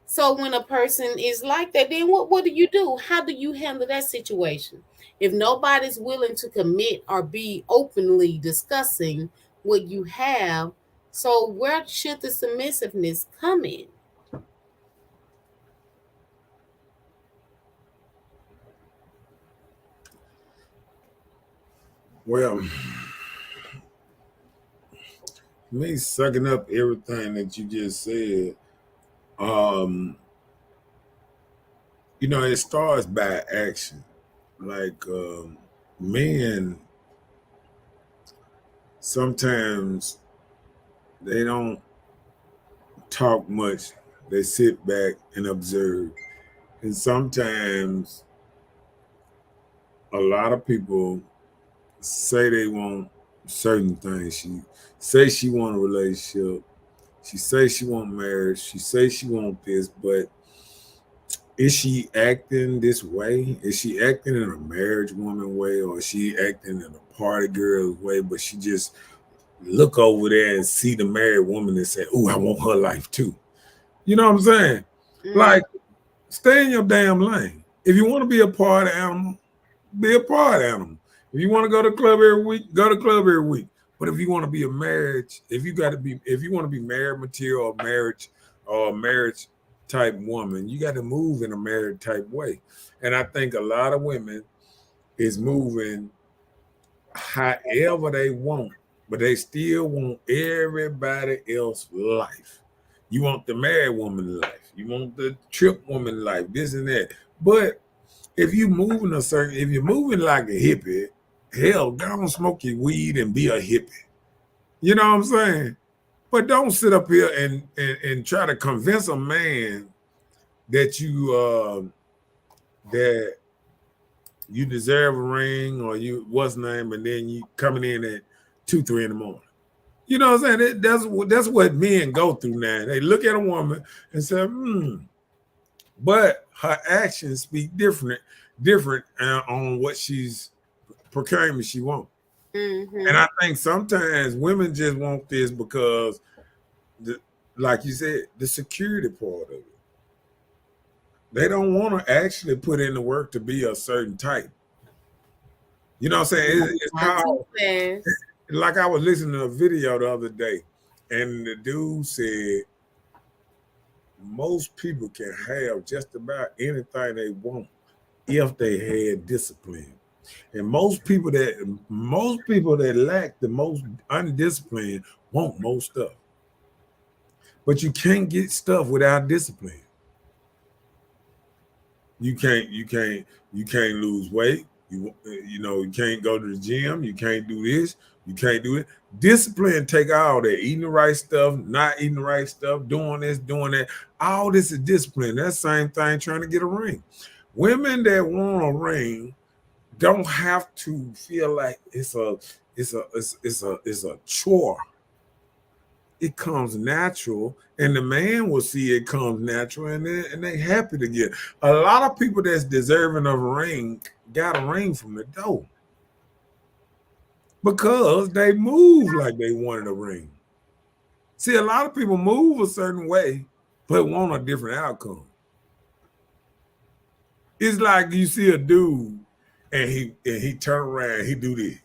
So when a person is like that, then what do you do? How do you handle that situation? If nobody's willing to commit or be openly discussing what you have, so where should the submissiveness come in? Well, me sucking up everything that you just said, um, it starts by action. Like men, sometimes they don't talk much. They sit back and observe. And sometimes a lot of people say they want certain things. She say she want a relationship. She say she want marriage. She say she want this, but is she acting this way? Is she acting in a marriage woman way, or is she acting in a party girl way? But she just look over there and see the married woman and say, "Ooh, I want her life too." You know what I'm saying? Mm, Like, stay in your damn lane. If you want to be a party animal, be a party animal. If you want to go to the club every week, go to the club every week. But if you want to be a marriage, if you want to be married material or marriage type woman, you got to move in a married type way. And I think a lot of women is moving however they want, but they still want everybody else's life. You want the married woman life. You want the trip woman life, this and that. But if you're moving like a hippie, hell, go and smoke your weed and be a hippie. You know what I'm saying? But don't sit up here and try to convince a man that that you deserve a ring or you what's name, and then you coming in at 2, 3 in the morning. You know what I'm saying? That's what men go through now. They look at a woman and say, but her actions speak different on what she's proclaiming she wants. And mm-hmm. I think sometimes women just want this because, the, like you said, the security part of it. They don't want to actually put in the work to be a certain type. You know what I'm saying? It's Not too called, fast. like I was listening to a video the other day, and the dude said most people can have just about anything they want if they had discipline. And most people that lack the most undisciplined want most stuff. But you can't get stuff without discipline. You can't lose weight. You can't go to the gym. You can't do this. You can't do it. Discipline take all that. Eating the right stuff, not eating the right stuff, doing this, doing that. All this is discipline. That same thing trying to get a ring. Women that want a ring don't have to feel like it's a chore. It comes natural, and the man will see it comes natural, and they happy to get. A lot of people that's deserving of a ring got a ring from the door because they move like they wanted a ring. See, a lot of people move a certain way, but want a different outcome. It's like you see a dude, and he turn around, he do this.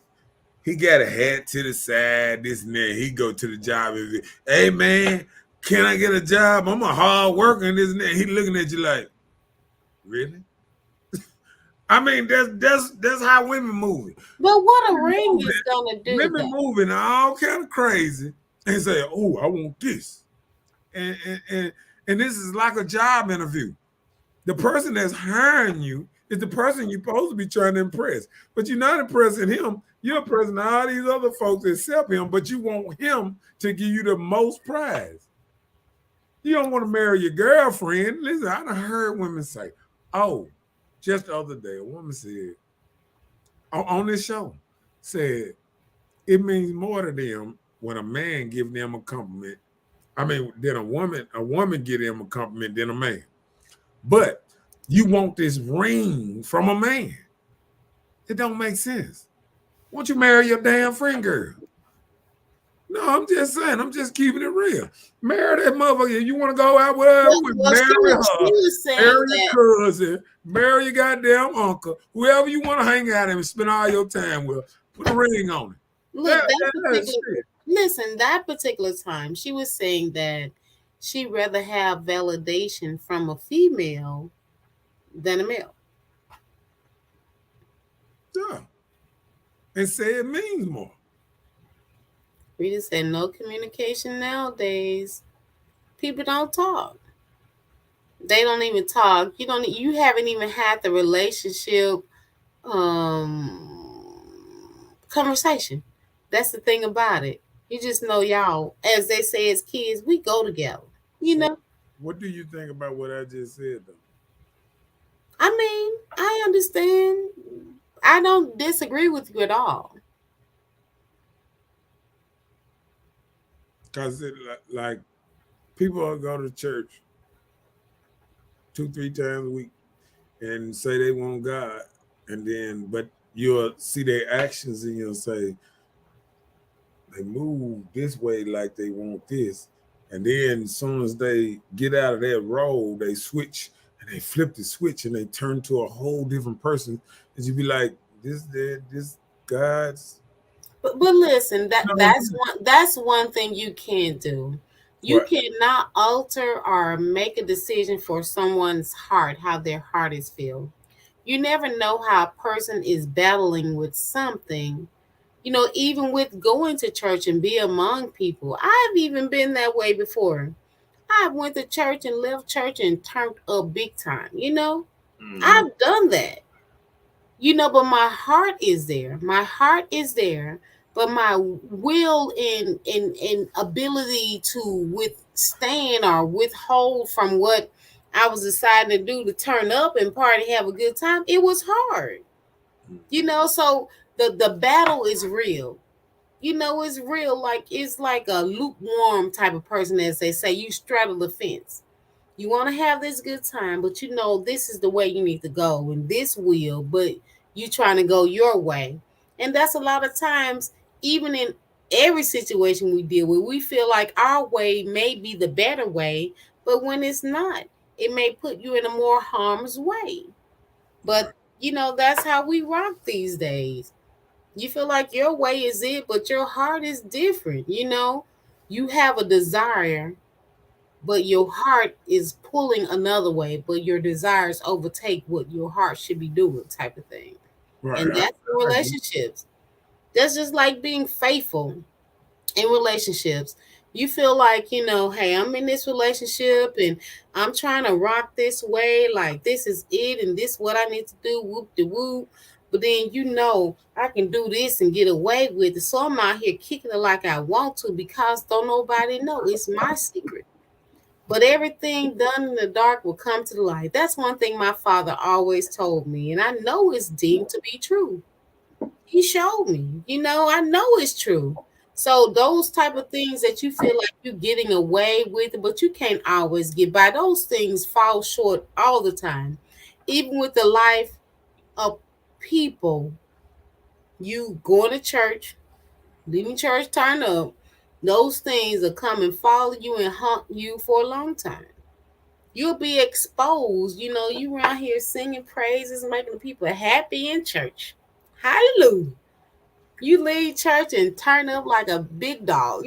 He got a hat to the side, this and that. He go to the job. And, hey man, can I get a job? I'm a hard worker and this and that. He looking at you like, really? I mean, that's how women moving. But what a Women ring moving, is gonna do women though? moving all kind of crazy and say, oh, I want this. And this is like a job interview. The person that's hiring you is the person you're supposed to be trying to impress. But you're not impressing him. You're impressing all these other folks except him, but you want him to give you the most prize. You don't want to marry your girlfriend. Listen, I done heard women say, oh, just the other day, a woman said on this show, said it means more to them when a man gives them a compliment I mean, then a woman get him a compliment than a man. But you want this ring from a man. It don't make sense. Won't you marry your damn friend girl? No, I'm just saying. I'm just keeping it real. Marry that motherfucker. You want to go out with her? Marry she her. was saying Marry that. your cousin. Marry your goddamn uncle. Whoever you want to hang out and spend all your time with. Put a ring on it. Look, Shit. listen, that particular time, she was saying that she'd rather have validation from a female than a male. Yeah. And say it means more. We just said no communication nowadays. People don't talk. They don't even talk. You haven't even had the relationship conversation. That's the thing about it. You just know y'all, as they say as kids, we go together. You know? What do you think about what I just said though? I mean, I understand. I don't disagree with you at all. Because like people go to church 2-3 times a week and say they want God, and then but you'll see their actions and you'll say they move this way like they want this, and then as soon as they get out of that role, they switch and they flip the switch and they turn to a whole different person. And you be like, this God's. But listen, that's one thing you can't do. You Right. cannot alter or make a decision for someone's heart, how their heart is feel. You never know how a person is battling with something. Even with going to church and be among people. I've even been that way before. I went to church and left church and turned up big time. I've done that. But my heart is there. My heart is there, but my will and ability to withstand or withhold from what I was deciding to do to turn up and party, have a good time, it was hard. So the battle is real. It's real. Like it's like a lukewarm type of person, as they say. You straddle the fence. You want to have this good time, but this is the way you need to go, and this will, but you trying to go your way. And that's a lot of times, even in every situation we deal with, we feel like our way may be the better way, but when it's not, it may put you in a more harm's way. But that's how we rock these days. You feel like your way is it, but your heart is different. You have a desire, but your heart is pulling another way, but your desires overtake what your heart should be doing, type of thing. Right. And that's in relationships. That's just like being faithful in relationships. You feel like, hey, I'm in this relationship and I'm trying to rock this way, like this is it and this what I need to do, whoop de whoop. But then I can do this and get away with it. So I'm out here kicking it like I want to because don't nobody know. It's my secret. But everything done in the dark will come to the light. That's one thing my father always told me, and I know it's deemed to be true. He showed me, I know it's true. So those type of things that you feel like you're getting away with, but you can't always get by, those things fall short all the time. Even with the life of people, you going to church, leaving church, turn up, those things will come and follow you and haunt you for a long time. You'll be exposed. You around here singing praises, making the people happy in church. Hallelujah. You leave church and turn up like a big dog.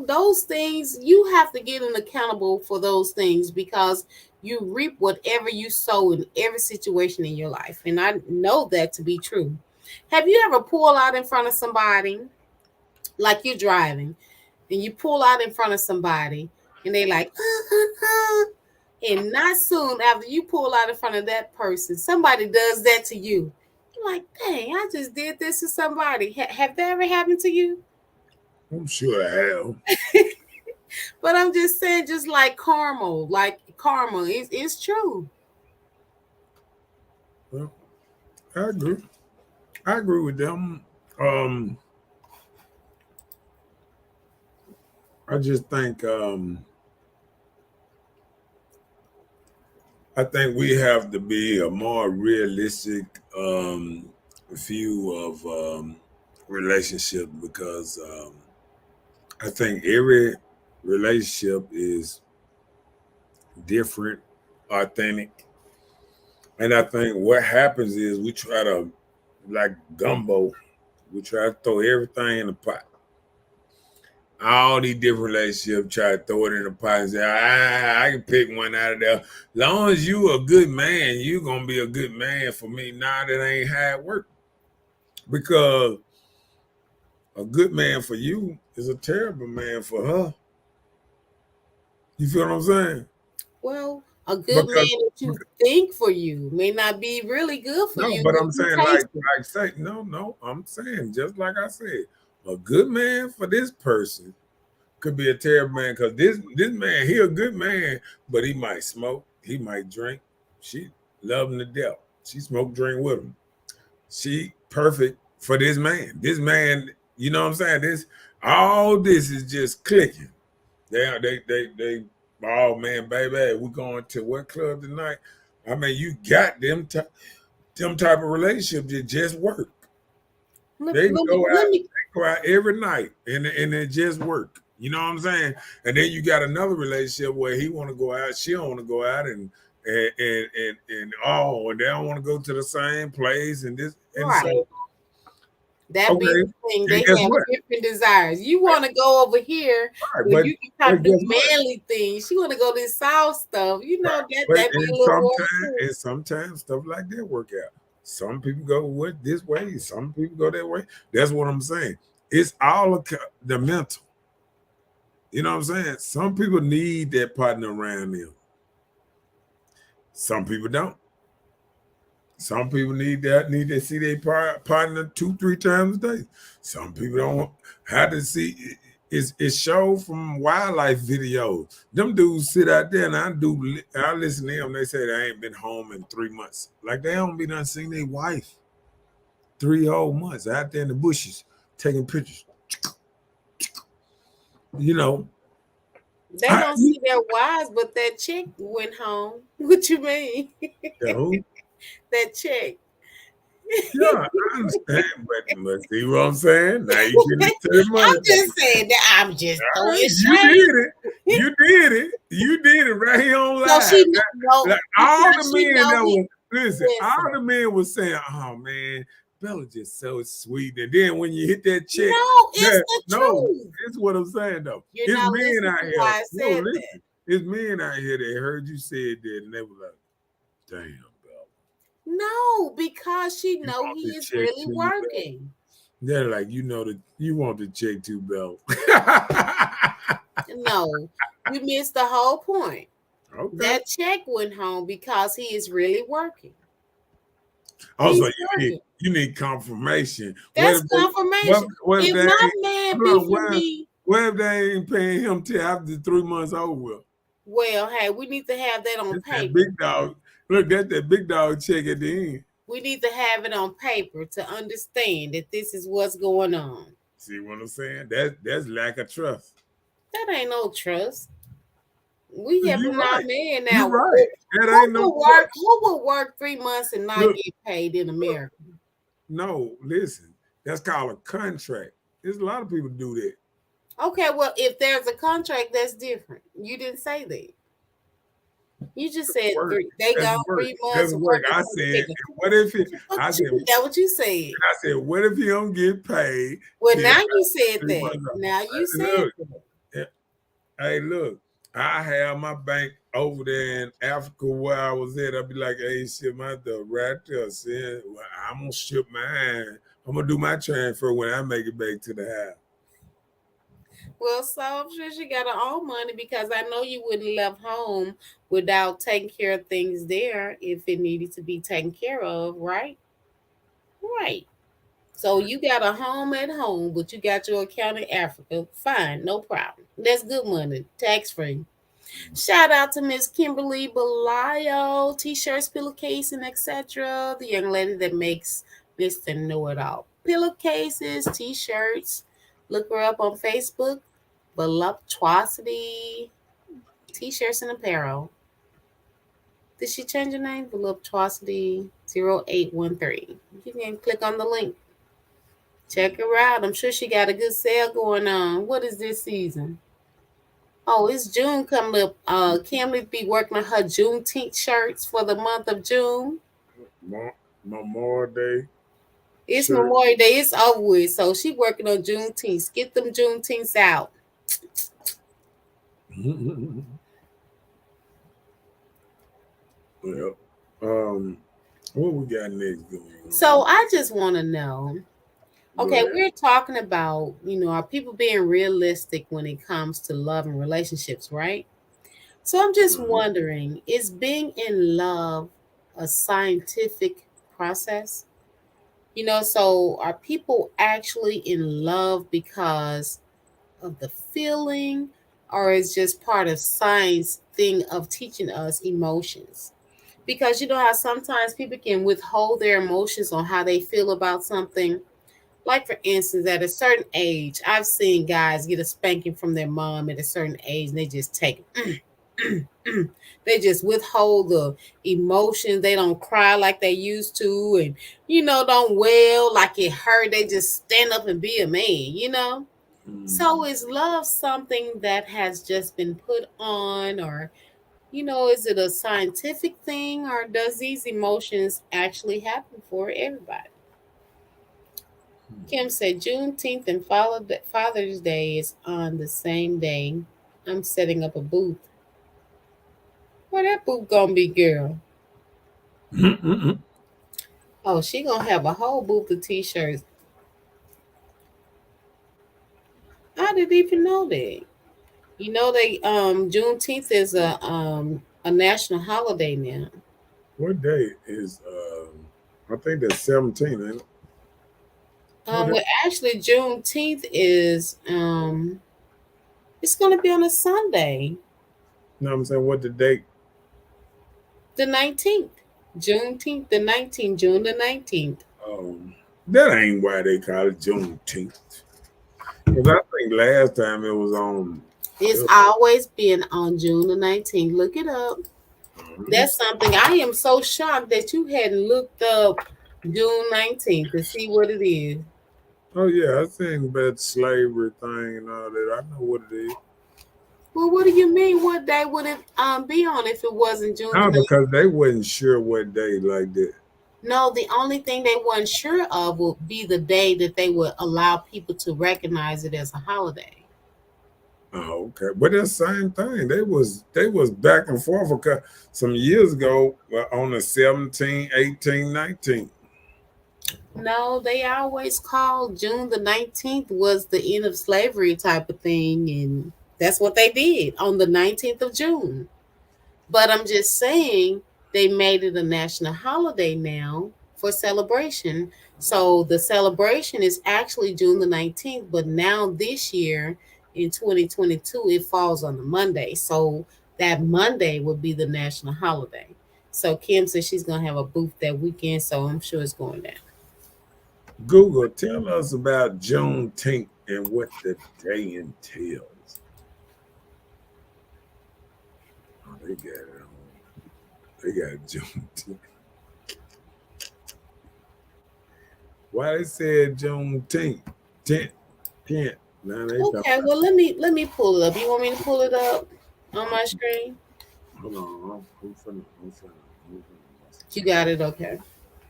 Those things, you have to get accountable for those things because you reap whatever you sow in every situation in your life. And I know that to be true. Have you ever pulled out in front of somebody, like you're driving, and you pull out in front of somebody and they like, and not soon after you pull out in front of that person, somebody does that to you. You're like, dang, I just did this to somebody. Have that ever happened to you? I'm sure I have. But I'm just saying, just like karma, it's true. Well, I agree. I agree with them. I just think I think we have to be a more realistic view of relationship because I think every relationship is different, authentic, and I think what happens is we try to like gumbo, we try to throw everything in the pot. All these different relationships, try to throw it in the pot and say, I can pick one out of there. Long as you a good man, you gonna be a good man for me. Nah, that ain't how it work. Because a good man for you is a terrible man for her. You feel what I'm saying? Well, a good man Because, that you think for you may not be really good for no, you but when I'm you saying taste it. like say no. I'm saying just like I said, a good man for this person could be a terrible man because this man he a good man, but he might smoke, he might drink. She love him to death. She smoke drink with him. She perfect for this man. This man, you know what I'm saying? This all this is just clicking. They. Oh man, baby, we going to what club tonight? I mean, you got them type of relationships that just work. Let, They let me, go let out, me, they go out every night, and it just work. You know what I'm saying? And then you got another relationship where he want to go out, she don't want to go out, and oh, and they don't want to go to the same place, and this and right. so That be okay. the thing. And They guess have what? different desires. You want to go over here All right, where you can try to but do guess what? manly things. She want to go this soft stuff. You know But that be a little more too. and sometimes stuff like that work out. Some people go with this way, some people go that way. That's what I'm saying. It's all the mental. You know what I'm saying? Some people need that partner around them. Some people don't. Some people need to see their partner 2, 3 times a day. Some people don't have to see. It's show from wildlife videos. Them dudes sit out there and I listen to them. They say they ain't been home in 3 months. Like they don't be done seeing their wife 3 whole months out there in the bushes taking pictures. You know, They don't see their wives, but that chick went home. What you mean? who? That chick. Yeah, I understand, but see what I'm saying? Now you getting into the money. I'm just saying that I'm just throwing You shade. did it. You did it. You did it right here on So live. she no Like, all the because she men know that he were listen, all listen. the men was saying, "Oh man, Bella just so sweet." And then when you hit that chick, No, it's that the no, truth. it's what I'm saying though. You're It's not men listening out to here. why I No, said that. listen. It's men out here that heard you said that, and they were like, "Damn, Bella, No, because she you know want he the is chick really too, Bella." working. They're like, you know that you want the chick too, Bella. No, you missed the whole point. Okay. That check went home because he is really working. Also, He's working. you need confirmation. What That's if they confirmation. what if If they my ain't man hold be on, for me, what if they ain't paying him till after 3 months over with? well, hey, we need to have that on That's that paper. big dog. Look, that's that big dog check at the end. We need to have it on paper to understand that this is what's going on. See what I'm saying? That's lack of trust. That ain't no trust. We You helping our right. man You now. right. That ain't no trust. Who will work 3 months and not Look, get paid in America? no, listen. That's called a contract. There's a lot of people do that. Okay, well, if there's a contract, that's different. You didn't say that. You just said Work. three. They That's got work. 3 months That's work. working I for the said, chicken. what if it? I said, That what you said. I said, what if you don't get paid Well, till now you said three that. months off? Now you said Look, that. eh, hey, look, I have my bank over there in Africa where I was at. I'd be like, hey, ship my stuff right there. Saying, well, I'm gonna ship mine. I'm gonna do my transfer when I make it back to the house. Well, so I'm sure she got her own money because I know you wouldn't left home without taking care of things there if it needed to be taken care of, right? Right. So you got a home at home, but you got your account in Africa. Fine, no problem. That's good money, tax free. Shout out to Miss Kimberly Belial, t-shirts, pillowcase, and etc. The young lady that makes Mr. Know It All pillowcases, t-shirts. Look her up on Facebook. Voluptuosity t-shirts and apparel. Did she change her name? Voluptuosity 0813. You can click on the link. Check her out. I'm sure she got a good sale going on. What is this season? Oh, it's June coming up. Kimberly be working on her Juneteenth shirts for the month of June. Memorial Day. It's Sure. Memorial Day. It's over with. So she working on Juneteenth. Get them Juneteenths out. Well, what we got next going on? So I just want to know. Okay, Right. we're talking about, are people being realistic when it comes to love and relationships, right? So I'm just wondering, is being in love a scientific process? So are people actually in love because of the feeling, or is just part of science thing of teaching us emotions? Because you know how sometimes people can withhold their emotions on how they feel about something. Like for instance, at a certain age, I've seen guys get a spanking from their mom at a certain age, and they just take it. They just withhold the emotions. They don't cry like they used to, and don't wail like it hurt. They just stand up and be a man. So is love something that has just been put on, or is it a scientific thing, or does these emotions actually happen for everybody? Kim said Juneteenth and Father's Day is on the same day. I'm setting up a booth. Where that booth gonna be, girl? Oh, she gonna have a whole booth of t-shirts. I didn't even know that. They Juneteenth is a national holiday now. What day is I think that's 17th, ain't it? Well, actually, Juneteenth is it's gonna be on a Sunday, You know what I'm saying? What the date? the 19th. Juneteenth, the 19th, June the 19th. That ain't why they call it Juneteenth. Because I think last time it was on. It's always been on June the 19th. Look it up. That's something I am so shocked that you hadn't looked up June 19th to see what it is. Oh yeah, I seen about slavery thing and all that. I know what it is. Well, what do you mean? What day would it be on if it wasn't June? No, because they wasn't sure what day like that. No, the only thing they weren't sure of would be the day that they would allow people to recognize it as a holiday. Oh, okay. But that's the same thing. They was back and forth because some years ago on the 17, 18, 19. No, they always called June the 19th was the end of slavery type of thing, and that's what they did on the 19th of June. But I'm just saying they made it a national holiday now for celebration. So the celebration is actually June the 19th, but now this year in 2022, it falls on the Monday. So that Monday would be the national holiday. So Kim says she's going to have a booth that weekend, so I'm sure it's going down. Google, tell us about Juneteenth and what the day entails. Oh, they got it on. They got Juneteenth. Why they said Juneteenth? 10th. Now they Okay, well let me pull it up. You want me to pull it up on my screen? Hold on. I'm finna. You got it, okay.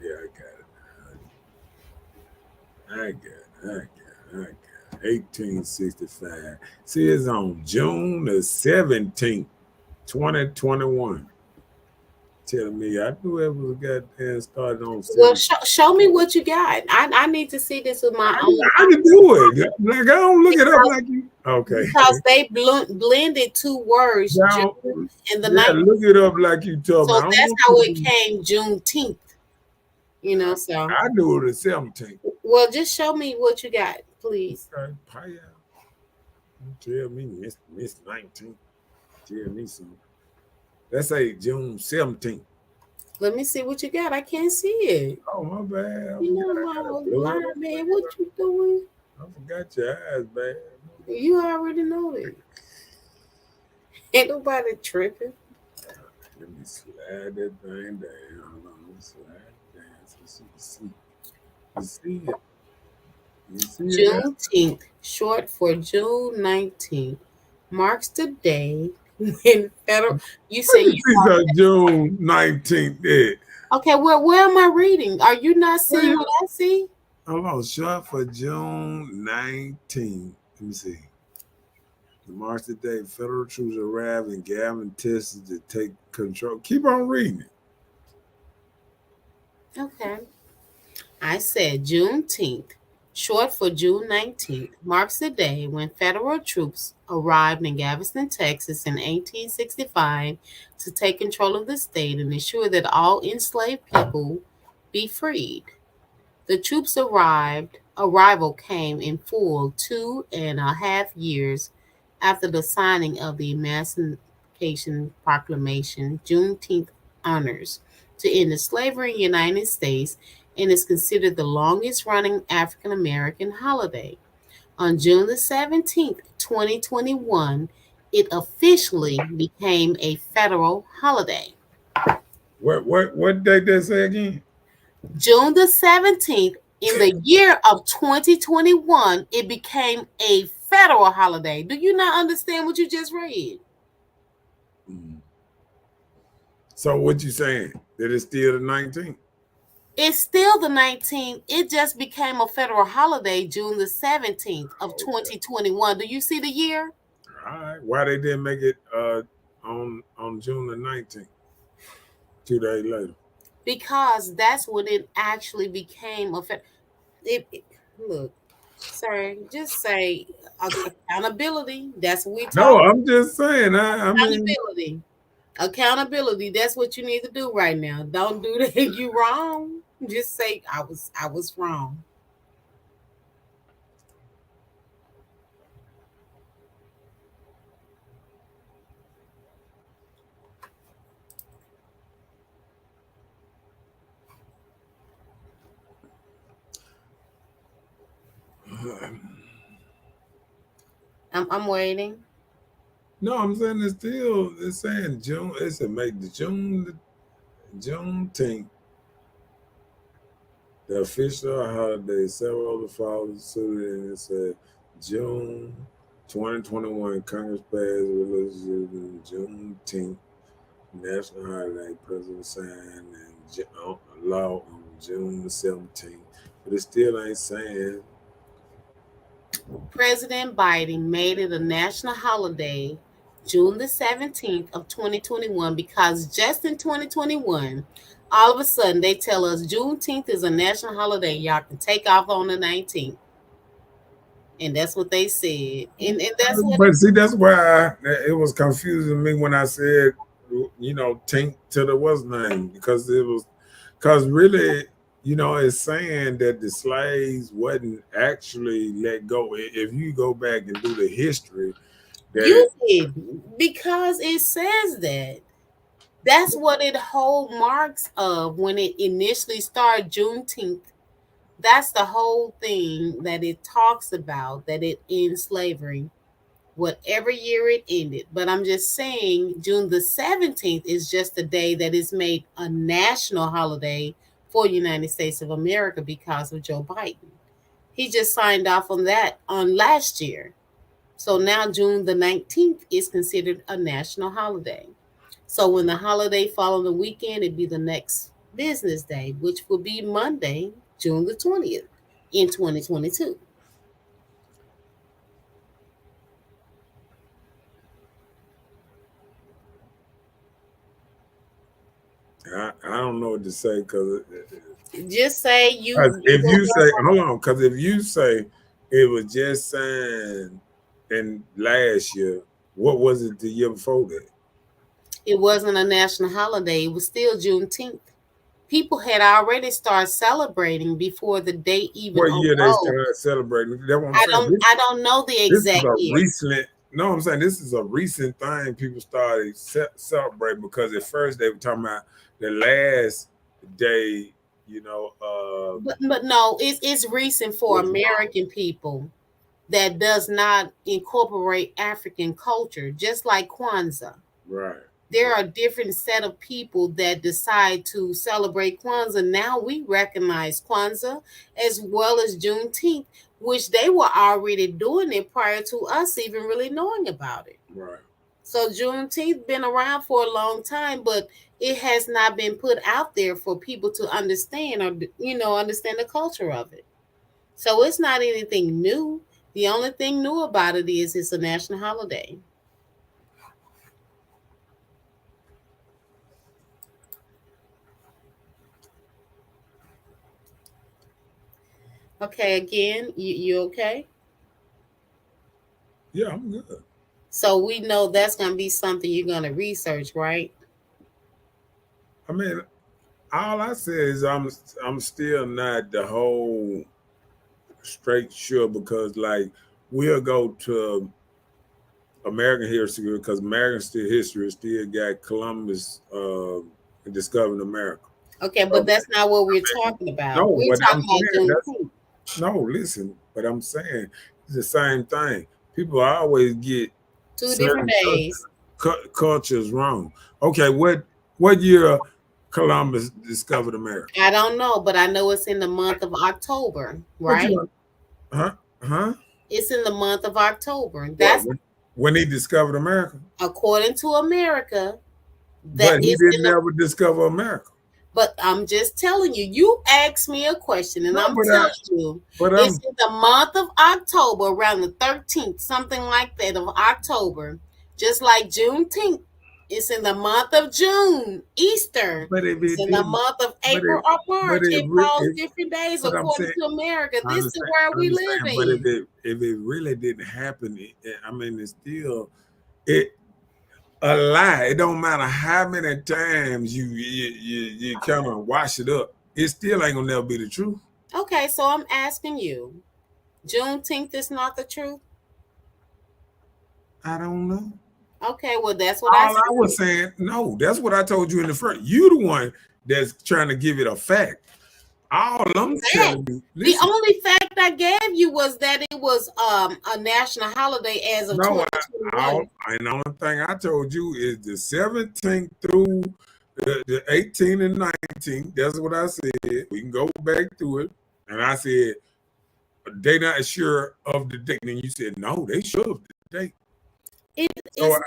Yeah, I got it. 1865. See, it's on June the 17th, 2021. Telling me I knew it was goddamn started on. Well, show me what you got. I need to see this with my own. I can do it. Like I don't look it up like you. Okay. Because they blended two words, June and the night. Look it up like you told me. So that's how it came Juneteenth. So I knew it was 17th. Well, just show me what you got, please. Okay, tell me Miss 19th. Tell me something. Let's say June 17th. Let me see what you got. I can't see it. Oh, my bad. My line, man. What you doing? I forgot your eyes, man. You already know that. Ain't nobody tripping. Let me slide that thing down. Hold on, slide it down so you see. You see it. You see it? Juneteenth, short for June 19th, marks the day when federal. You Let say me you see some June 19th there. okay? Where am I reading? Are you not seeing Wait, what I see? hold on, short for June 19th. Let me see. The March today, federal troops arrived in Gavin, Texas to take control. Keep on reading it. Okay. I said Juneteenth, short for June 19th, marks the day when federal troops arrived in Galveston, Texas in 1865 to take control of the state and ensure that all enslaved people be freed. The troops' arrival came in full 2.5 years after the signing of the Emancipation Proclamation. Juneteenth honors to end the slavery in the United States and is considered the longest running African American holiday. On June the 17th, 2021, it officially became a federal holiday. What date they say again? June the 17th, in the year of 2021, it became a federal holiday. Do you not understand what you just read? Mm. So what you saying? That it's still the 19th? It's still the 19th. It just became a federal holiday June the 17th of Okay. 2021. Do you see the year? All right. Why they didn't make it on June the 19th? 2 days later. Because that's when it actually became a look, sir, just say accountability. That's what we No, talk. I'm just saying. I mean, Accountability. Accountability. That's what you need to do right now. Don't do that. You wrong. Just say I was wrong. I'm waiting. no, I'm saying it's still. It's saying June. It's a make the Juneteenth the official holiday. Several other followers suited, and it said June 2021. Congress passed resolution Juneteenth national holiday. President signed and law on June the 17th. But it still ain't saying. President Biden made it a national holiday June the 17th of 2021 because just in 2021, all of a sudden they tell us Juneteenth is a national holiday. Y'all can take off on the 19th. And that's what they said. And that's what But see, that's why it was confusing me when I said, tink to the what's name, because it was, because really, it's saying that the slaves wasn't actually let go. If you go back and do the history, that you did because it says that. That's what it whole marks of when it initially started Juneteenth. That's the whole thing that it talks about, that it ends slavery, whatever year it ended. But I'm just saying, June the 17th is just the day that is made a national holiday for the United States of America because of Joe Biden. He just signed off on that on last year. So now June the 19th is considered a national holiday. So when the holiday fall on the weekend, it'd be the next business day, which will be Monday, June the 20th in 2022. I don't know what to say, because Just say if you say, hold on, because if you say it was just signed in last year, what was it the year before that? it wasn't a national holiday. It was still Juneteenth. People had already started celebrating before the day even What year they arose. started celebrating? That's what I'm I saying. don't I don't know the This is exact a year. recent. No, I'm saying this is a recent thing. People started celebrating, because at first they were talking about the last day. But no, it's recent for Was wrong. American people that does not incorporate African culture, just like Kwanzaa. Right. there are different set of people that decide to celebrate Kwanzaa. Now we recognize Kwanzaa as well as Juneteenth, which they were already doing it prior to us even really knowing about it. Right. So Juneteenth been around for a long time, but it has not been put out there for people to understand or understand the culture of it. So it's not anything new. The only thing new about it is it's a national holiday. Okay, again, you okay? Yeah, I'm good. So we know that's going to be something you're going to research, right? I mean, all I said is I'm still not the whole straight sure, because like we'll go to American history because American history still got Columbus discovering America. Okay, but that's not what we're talking about. No, We're but I'm talking about saying Juneteenth. no. Listen, but I'm saying it's the same thing. People always get Two different certain days. cultures wrong. Okay, what year Columbus discovered America? I don't know, but I know it's in the month of October, What right? you huh? It's in the month of October. What That's when he discovered America? according to America. That But he is didn't in the. ever discover America. But I'm just telling you. You asked me a question, and No, I'm but telling you, I'm it's in the month of October, around the 13th, something like that of October. Just like Juneteenth, it's in the month of June. Easter, but if it's it in the didn't, month of but April it or but March. it, It re- falls it different days but I'm according saying to America. I This is understand, where I we live understand. But in. if it really didn't happen, I mean, it's still it a lie. It don't matter how many times you kind of wash it up. It still ain't gonna never be the truth. Okay, so I'm asking you, Juneteenth is not the truth? I don't know. Okay, well, that's what I All I said. was saying, no, that's what I told you in the front. You the one that's trying to give it a fact. All I'm Fact. telling you, The listen. only fact I gave you was that it was a national holiday as of No, 2021. and the only thing I told you is the 17th through the 18th and 19th. That's what I said. We can go back through it. And I said, they not sure of the date. And you said, no, they sure of the date. It So is.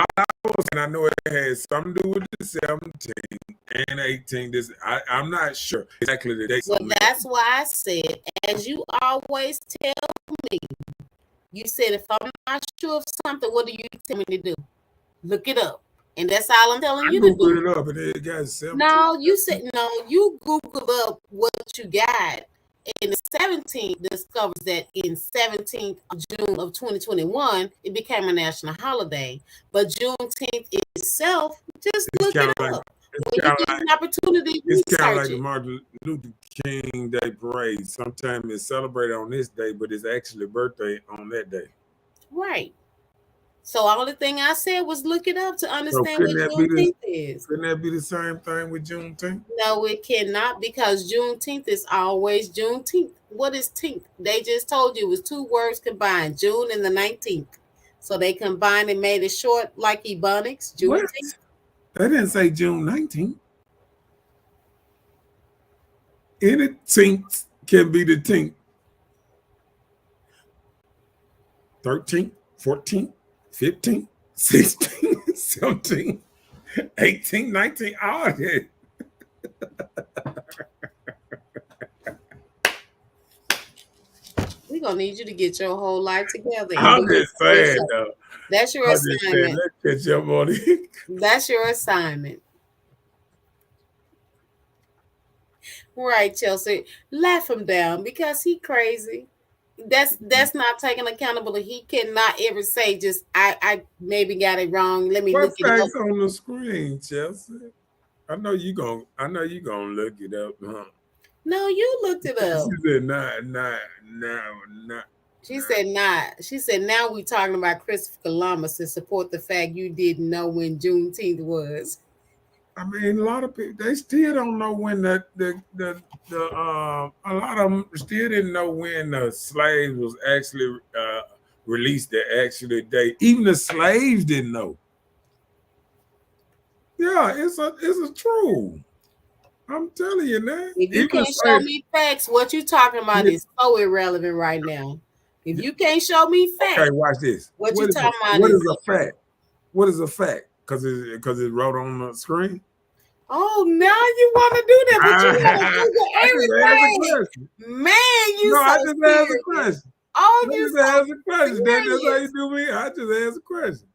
I know it has something to do with the 17th and 18th. I'm not sure exactly the dates. Well, that's why I said, as you always tell me, you said if I'm not sure of something, what do you tell me to do? Look it up. And that's all I'm telling I you to do. googled it up and it got 17th. No, you said no. You Googled up what you got, and the 17th discovers that in 17th of June of 2021, it became a national holiday. But Juneteenth itself, just It's look kind it of like up. When you get an opportunity, it's kind of research like the it. Martin Luther King Day parade. Sometimes it's celebrated on this day, but it's actually birthday on that day. Right. So all the thing I said was look it up to So understand what Juneteenth is. couldn't that be the same thing with Juneteenth? No, it cannot, because Juneteenth is always Juneteenth. What is teenth? They just told you it was two words combined, June and the 19th. So they combined and made it short like Ebonics, What? Juneteenth. They didn't say June 19th. Any tinct can be the tink. 13th, 14th, 15th, 16th, 17th, 18th, 19th, all that. We're gonna need you to get your whole life together. And I'm do just saying, though. That's your I'm just saying, assignment. let's catch up on it. That's your assignment. Right, Chelsea. Laugh him down because he crazy. That's not taking accountability. He cannot ever say just I maybe got it wrong. Let me What look it up. facts on the screen, Chelsea? I know you gonna look it up, huh? No, you looked it up. She said not. She said not. She said now we talking about Christopher Columbus to support the fact you didn't know when Juneteenth was. I mean, a lot of people they still don't know when the a lot of them still didn't know when the slaves was actually released. The actual date, even the slaves didn't know. Yeah, it's a true. I'm telling you now. If you Even can't show me facts, what you talking about is so irrelevant right now. If you can't show me okay, facts, watch this. what you talking about What is is a fact? What is a fact? Because it's wrote on the screen. oh, now you want to do that, but you want to Google I just asked a everything. question. Man, you No, I so just asked a serious. question. Oh, I you just so asked a question. That's how you serious. do me. I just asked a question.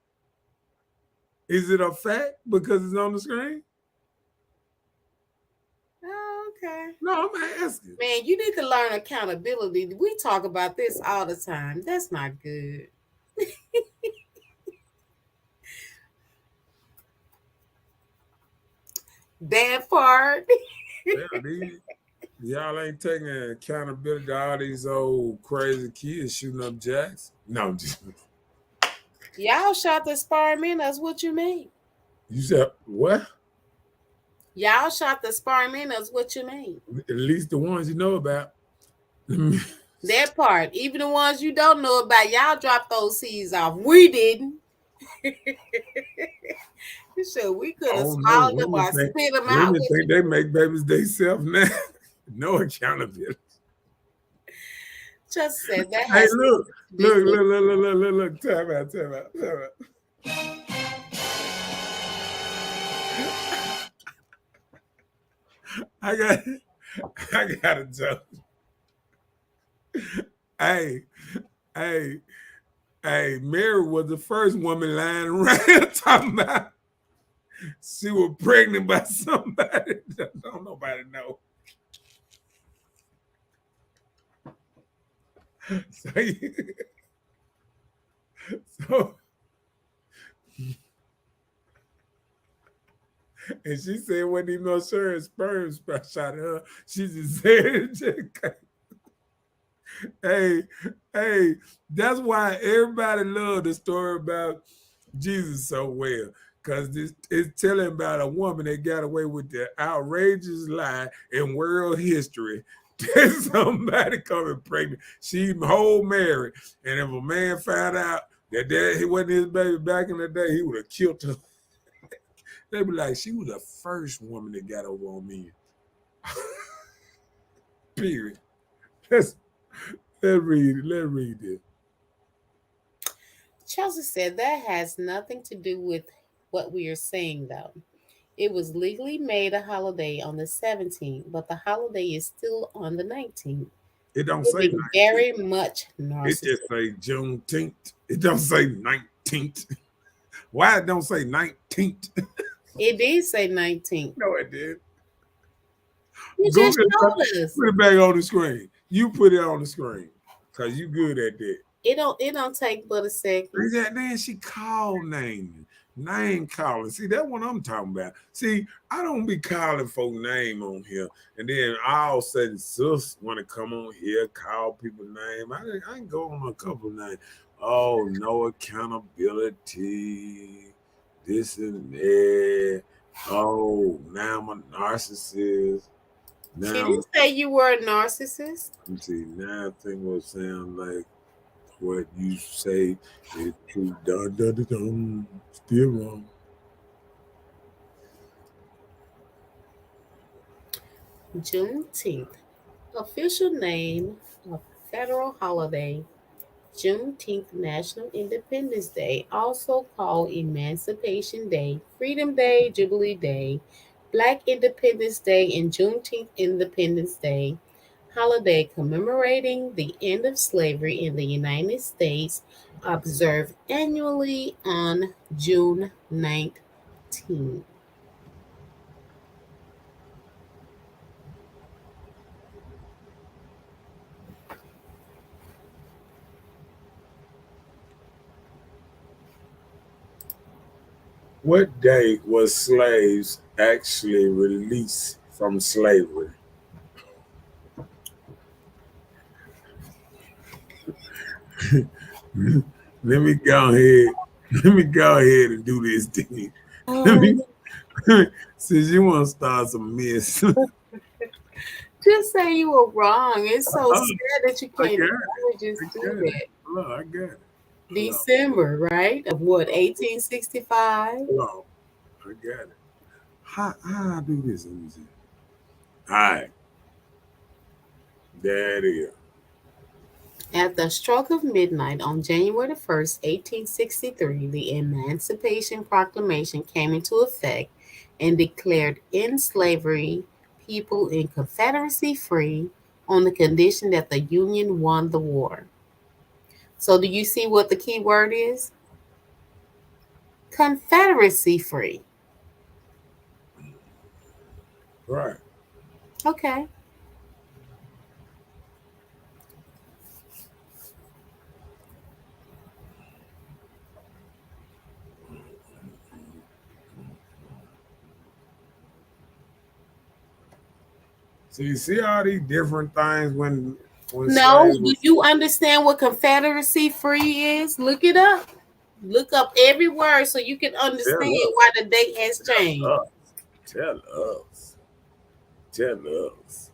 Is it a fact because it's on the screen? Oh, okay. No, I'm asking. Man, you need to learn accountability. We talk about this all the time. That's not good. That part. Yeah, y'all ain't taking accountability to all these old crazy kids shooting up jacks. No, I'm just Y'all shot the sperm in us. What you mean? you said what? Y'all shot the sperm in us. What you mean? At least the ones you know about. That part. Even the ones you don't know about, y'all dropped those seeds off. We didn't. So we could have Oh no, swallowed them or spit them out. women think they make babies themselves now. No accountability. Just said that Hey, has look, nothing to do with look. Time out. I got, I got a joke. Hey, hey, hey. Mary was the first woman lying around here talking about she was pregnant by somebody. Don't nobody know. So, so and she said wasn't even no sure her sperm shot at her. She just said, hey, hey, that's why everybody loved the story about Jesus so well. Because it's telling about a woman that got away with the outrageous lie in world history that somebody coming pregnant. She whole married. And if a man found out that he wasn't his baby back in the day, he would have killed her. They be like, she was the first woman that got over on me. Period. Let's read it. Let's read it. Chelsea said that has nothing to do with what we are saying, though. It was legally made a holiday on the 17th, but the holiday is still on the 19th. It don't It say is 19th. very much It narcissistic. just say Juneteenth. It don't say 19th. Why it don't say 19th? It did say 19th. No, it did. You Google just showed us. put it back on the screen. You put it on the screen. Cause you good at that. It don't take but a second. Then she called name calling. See, that's what I'm talking about. See, I don't be calling folk name on here, and then all of a sudden, sis want to come on here, call people name. I can go on a couple names. Oh, no accountability. This and that. Oh, now I'm a narcissist. Can Now, you say you were a narcissist? let me see. Now I think what sound like what you say is true. Dun, dun, dun, dun. Still wrong. Juneteenth. Official name of federal holiday. Juneteenth National Independence Day, also called Emancipation Day, Freedom Day, Jubilee Day, Black Independence Day, and Juneteenth Independence Day, holiday commemorating the end of slavery in the United States, observed annually on June 19th. What day was slaves actually released from slavery? Let me go ahead. Let me go ahead and do this thing. Let me, since you want to start some mess. Just say you were wrong. It's so Oh, sad that you I can't got it. just I do got it. that. Hello, I got it. December, right? Of what, 1865? Hello, I got it. How I do this? Let me see. All right. There it is. At the stroke of midnight on January 1st, 1863, the Emancipation Proclamation came into effect and declared in slavery people in Confederacy free on the condition that the Union won the war. So, do you see what the key word is? Confederacy free. Right. Okay. So you see all these different things when No, slaves do was you understand what Confederacy free is? Look it up. Look up every word so you can tell understand us, why the date has changed. us, tell us, tell us.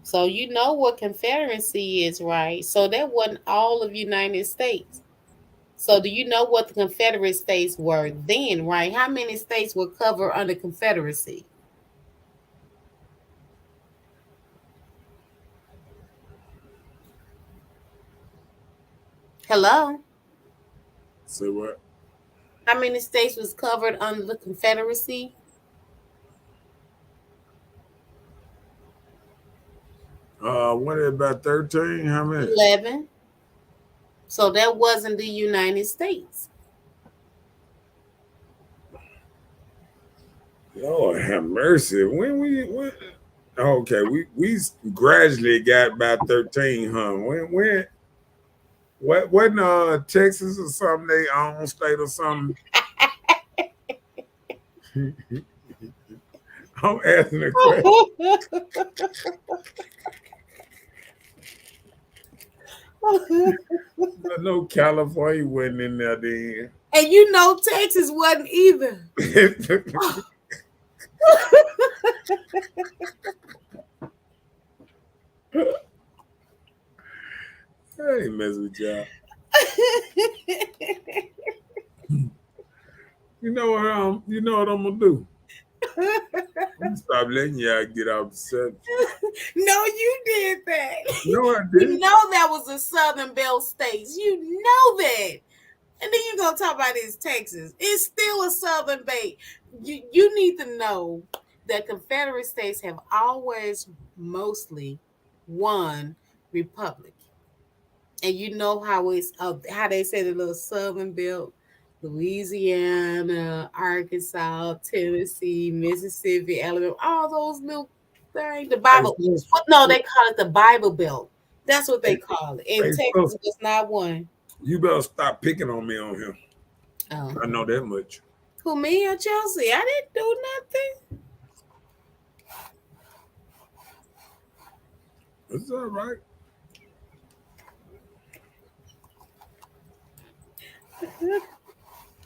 So you know what Confederacy is, right? So that wasn't all of United States. So do you know what the Confederate States were then, right? How many states were covered under Confederacy? Hello? Say what? How many states was covered under the Confederacy? What about 13? How many? 11. So that wasn't the United States. Lord have mercy. When okay, we gradually got about 13, huh? When what wasn't Texas or something they own state or something? I'm asking a question. I know California wasn't in there then. And you know Texas wasn't either. I ain't messing with y'all. You know what I'm gonna do? I'm gonna stop letting y'all get off the subject. No, you did that. No, I You didn't. know that was the Southern Belt states. You know that. And then you gonna talk about this Texas. It's still a Southern Belt. You need to know that Confederate states have always mostly won republic. And you know how it's how they say the little Southern Belt, Louisiana, Arkansas, Tennessee, Mississippi, Alabama, all those little things. The Hey, Bible. Well, no, they call it the Bible Belt. That's what they call it. And hey, Texas was not one. you better stop picking on me on here. Oh, I know that much. who, me or Chelsea? I didn't do nothing. It's all right.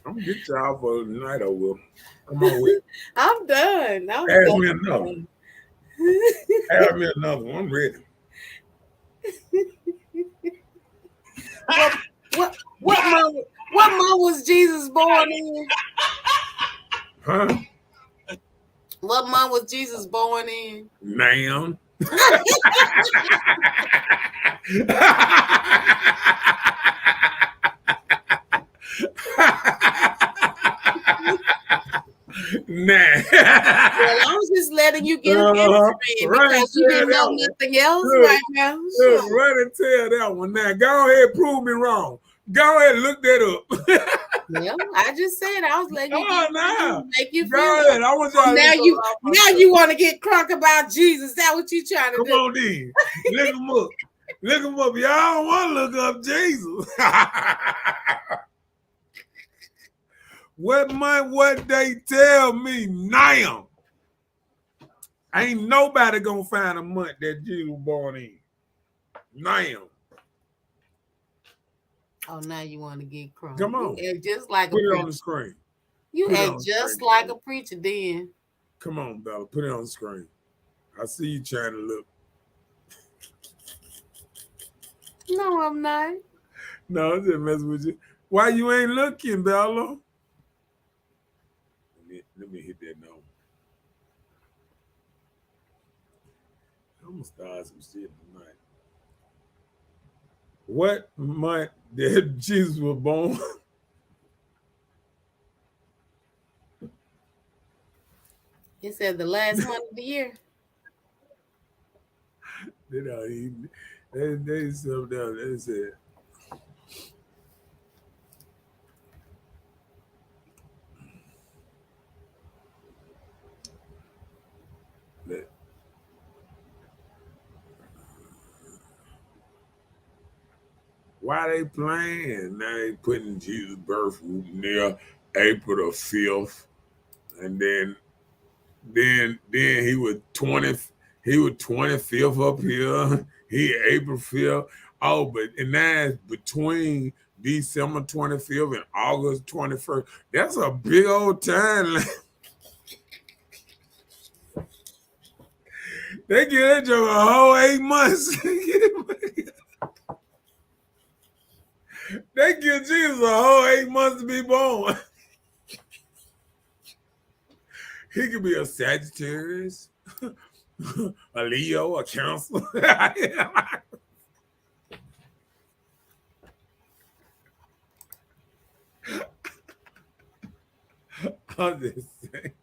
I'm gonna get y'all for tonight. I will. Come on with. I'm done. I'm Ask done. me another one. Ask me another one. I'm ready. What month was Jesus born in? Huh? What month was Jesus born in? Ma'am. Nah. Well, I was just letting you get an answer in because you didn't know nothing else right now. Look, run and tell that one now. Go ahead, prove me wrong. Go ahead, look that up. Well, I just said I was letting you Come on get now. make you Go feel. ahead. I want y'all Now you want to get crunk about Jesus. Is that what you trying to Come do? on then. Look him up. Look him up. Y'all don't want to look up Jesus. What month, what they tell me now? Ain't nobody gonna find a month that Jesus was born in. Now. Oh, now you want to get crunk. Come You on. act just like a Put it on preacher. the screen. You Put it on act the just screen. like a preacher then. Come on, Bella. Put it on the screen. I see you trying to look. No, I'm not. No, I'm just messing with you. Why you ain't looking, Bella? Let me hit that note. I'm gonna start some shit tonight. What month did Jesus was born? He said the last month of the year. They don't even. They sat down. They said, that, "Why they playing? Now they putting Jesus' birth near April the 5th, and then he was 20. He was 25th up here. He April 5th. Oh, but and now it's between December 25th and August 21st. That's a big old time. They give that joke a whole 8 months. They give Jesus a whole 8 months to be born. He could be a Sagittarius, a Leo, a Cancer. I'm just saying.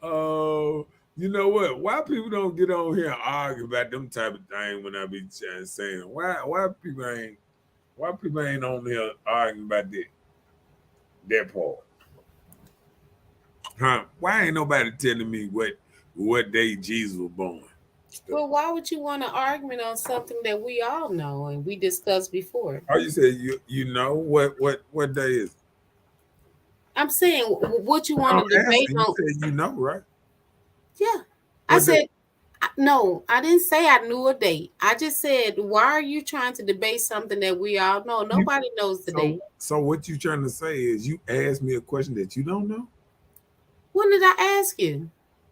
Oh, you know what? Why people don't get on here and argue about them type of thing when I be saying why people ain't on here arguing about that part? Huh? Why ain't nobody telling me what day Jesus was born? Well, why would you want an argument on something that we all know and we discussed before? Oh, you said you know what day is it? I'm saying, what you want I'm to debate asking, you on? said you know, right? Yeah, I What day? said no. I didn't say I knew a date. I just said, why are you trying to debate something that we all know? Nobody knows the date. So what you trying to say is you asked me a question that you don't know? When did I ask you?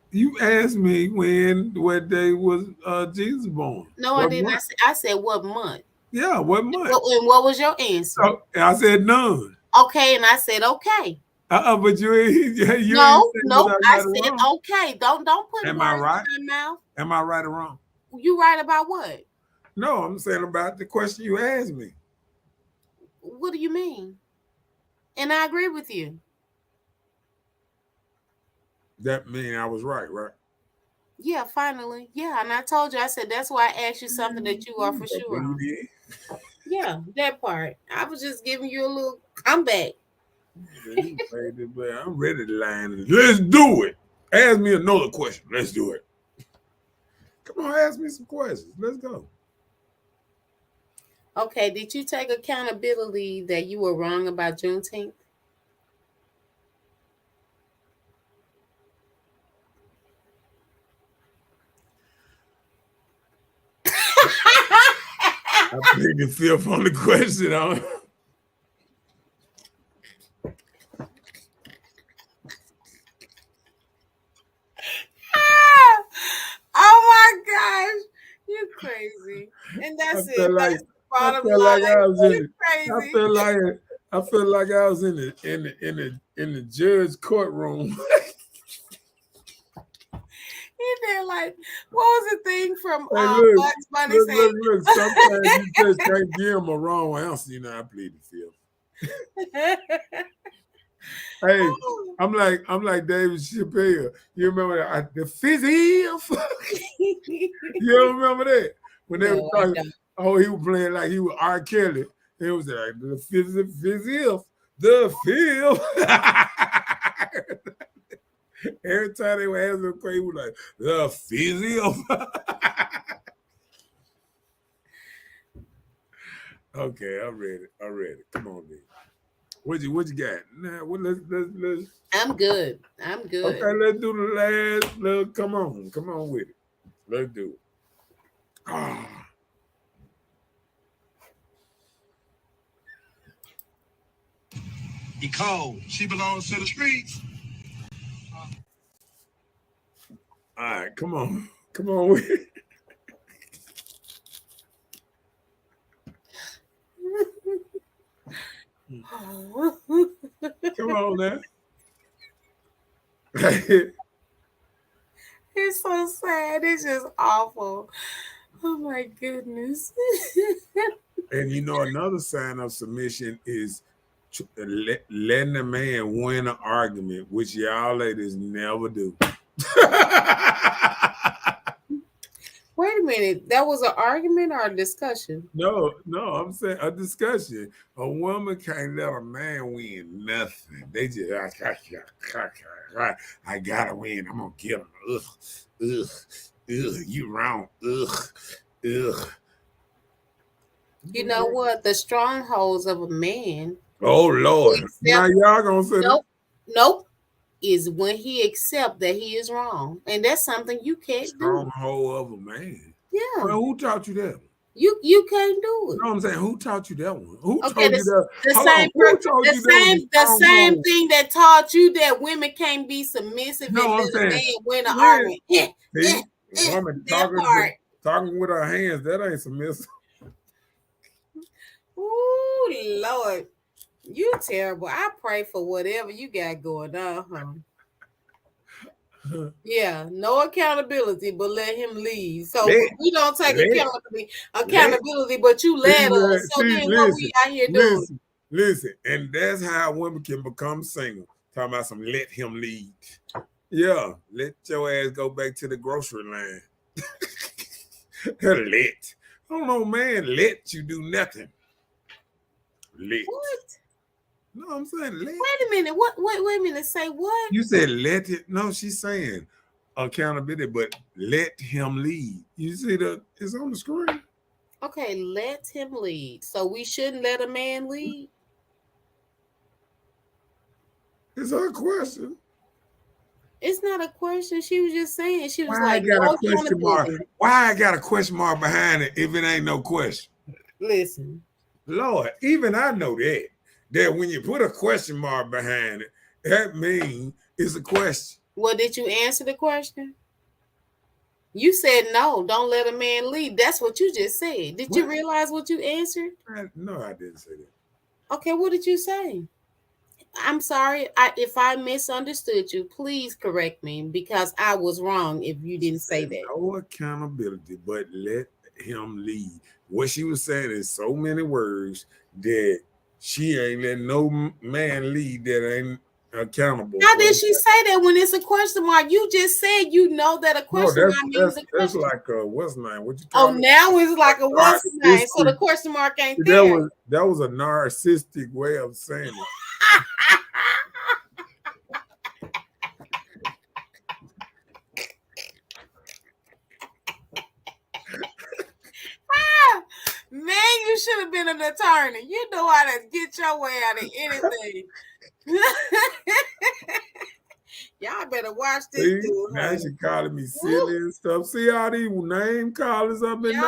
You asked me what day was Jesus born? No, I What didn't. month? I said what month? Yeah, what month? And what was your answer? So I said none. Okay, and I said okay. But you ain't No, saying was nope. I I right or said wrong. okay. Don't put Am I words right? in my mouth. Am I right or wrong? You right about what? No, I'm saying about the question you asked me. What do you mean? And I agree with you. That mean I was right? Yeah, finally. Yeah, and I told you, I said that's why I asked you something that you are for That's what sure you on. did. Yeah, that part. I was just giving you a little comeback. I'm ready to line. Let's do it. Ask me another question. Let's do it. Come on, ask me some questions. Let's go. Okay, did you take accountability that you were wrong about Juneteenth? I plead the fifth on the question. Oh my gosh, you crazy. And I that's it. felt like That's the bottom I line. was in You it. crazy. I felt like I was in the judge courtroom. He did like, what was the thing from Hey, look, Bugs Bunny saying? look. Sometimes you just can't give them a wrong answer. You know, I plead the fifth. Hey, I'm like David Chappelle. You remember the fizzy? You remember that? When they were No, I talking, don't. oh, he was playing like he was R. Kelly. It was like the fizzy, the feel. Every time they would answer a question, he was like, the fizzy. Okay, I'm ready. Come on, man. What you got? Nah, let's. I'm good. I'm good. Okay, let's do the last. Come on with it. Let's do it. Ah, cold. She belongs to the streets. All right, come on. Come on. Come on now. It's so sad. It's just awful. Oh my goodness. And you know, another sign of submission is letting a man win an argument, which y'all ladies never do. Wait a minute. That was an argument or a discussion? No, I'm saying a discussion. A woman can't let a man win nothing. They just, I gotta win. I'm gonna get him. Ugh, you wrong. Ugh. You know what? The strongholds of a man. Oh Lord! Now y'all gonna say nope. Is when he accepts that he is wrong, and that's something you can't do. Stronghold of a man. Yeah. Well, who taught you that? You can't do it. No, I'm saying, who taught you that one? Who Okay, told you that? The same thing that taught you that women can't be submissive and let a man win an argument. Woman talking with her hands, that ain't submissive. Ooh, Lord. You terrible. I pray for whatever you got going on, huh? Yeah, no accountability, but let him lead. So we don't take accountability, but you let us. So then what we out here doing? Listen, and that's how women can become single. Talking about some let him lead. Yeah, let your ass go back to the grocery line. Let. I don't know, man, let you do nothing. Let. What? No, I'm saying let. Wait a minute. What? Wait a minute. Say what? You said let it. No, she's saying accountability, but let him lead. You see it's on the screen. Okay, let him lead. So we shouldn't let a man lead? It's her question. It's not a question. She was just saying. She was Why I got a question mark? Why I got a question mark behind it if it ain't no question? Listen. Lord, even I know that when you put a question mark behind it, that means it's a question. Well, did you answer the question? You said no, don't let a man lead. That's what you just said. Did you realize what you answered? No, I didn't say that. Okay, what did you say? I'm sorry. If I misunderstood you, please correct me because I was wrong if you didn't say that. No accountability, but let him lead. What she was saying is so many words that she ain't letting no man lead that ain't accountable. How did she say that when it's a question mark? You just said you know that a question mark means a question. That's like a what's name? What you call it? Now it's like a what's name? So the question mark ain't there. That was a narcissistic way of saying it. Man, you should have been an attorney. You know how to get your way out of anything. Y'all better watch this dude. Now she calling me silly and stuff. See all these name callers up in there?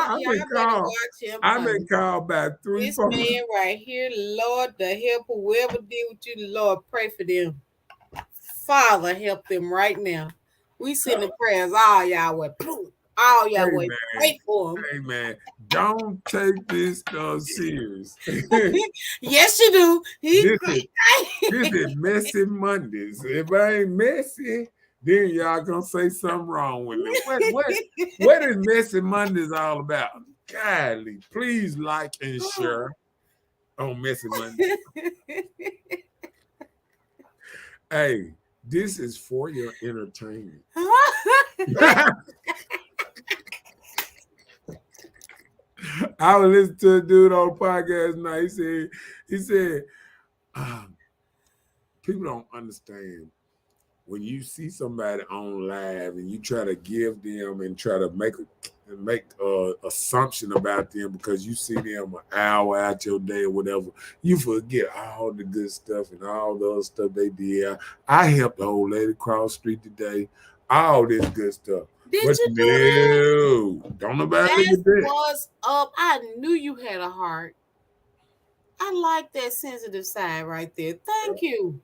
I've been called by 3, 4. This man right here, Lord, the help whoever did with you, the Lord, pray for them. Father, help them right now. We send the prayers all y'all way. All y'all way. Wait for them. Hey man, don't take this stuff serious. Yes, you do. This is messy Mondays. If I ain't messy, then y'all gonna say something wrong with me. What is Messy Mondays all about? Golly, please like and share on Messy Mondays. Hey, this is for your entertainment. I was listening to a dude on a podcast now. He said, people don't understand when you see somebody on live and you try to give them and try to make assumption about them because you see them an hour out your day or whatever, you forget all the good stuff and all the other stuff they did. I helped the old lady cross the street today. All this good stuff. Did you do that? Don't nobody look at that. Was up. I knew you had a heart. I like that sensitive side right there. Thank you.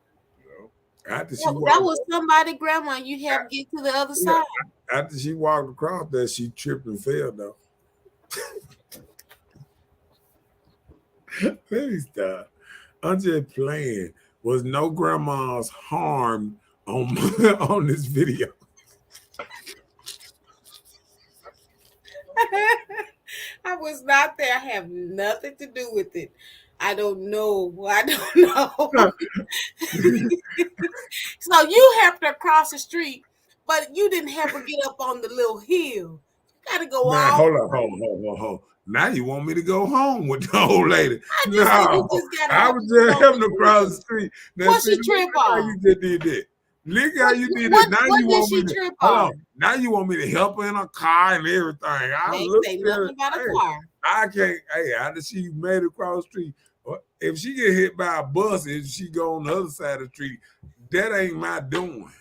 After she That walked, was somebody, grandma. You helped get to the other side. after she walked across there, she tripped and fell though. Let me stop. I'm just playing. Was no grandmas harmed on on this video? I was not there. I have nothing to do with it. I don't know. I don't know. So you helped her cross the street, but you didn't help her get up on the little hill. You gotta go Man, all. hold on. Now you want me to go home with the old lady? I just said you No, just gotta I help was her just get on helping the to cross the hill. street. Now, What see, she trip look how on? you just did that. Look how you did it. What Now you did want she me to trip hold on? on. Now you want me to help her in a car and everything. I They look say at nothing her. about a Hey, car. I can't. Hey, after she made it across the street, if she get hit by a bus, if she go on the other side of the street, that ain't my doing.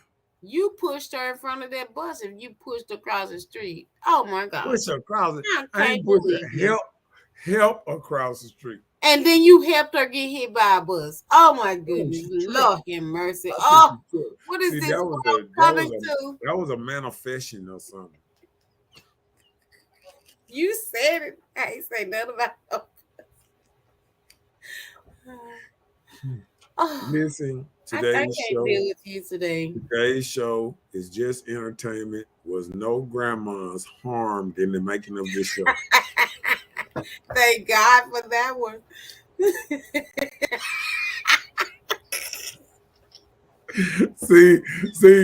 You pushed her in front of that bus and you pushed her across the street. Oh my God. Push her across it. I I can't ain't push believe her. it. Help across the street. And then you helped her get hit by a bus. Oh my goodness. Lord have mercy. Oh, what is See, this that world was coming to? that was a manifestation or something. You said it. I ain't say nothing about it. Oh, Listen, I today's can't show. deal with you today. Today's show is just entertainment. Was no grandmas harmed in the making of this show. Thank God for that one. see,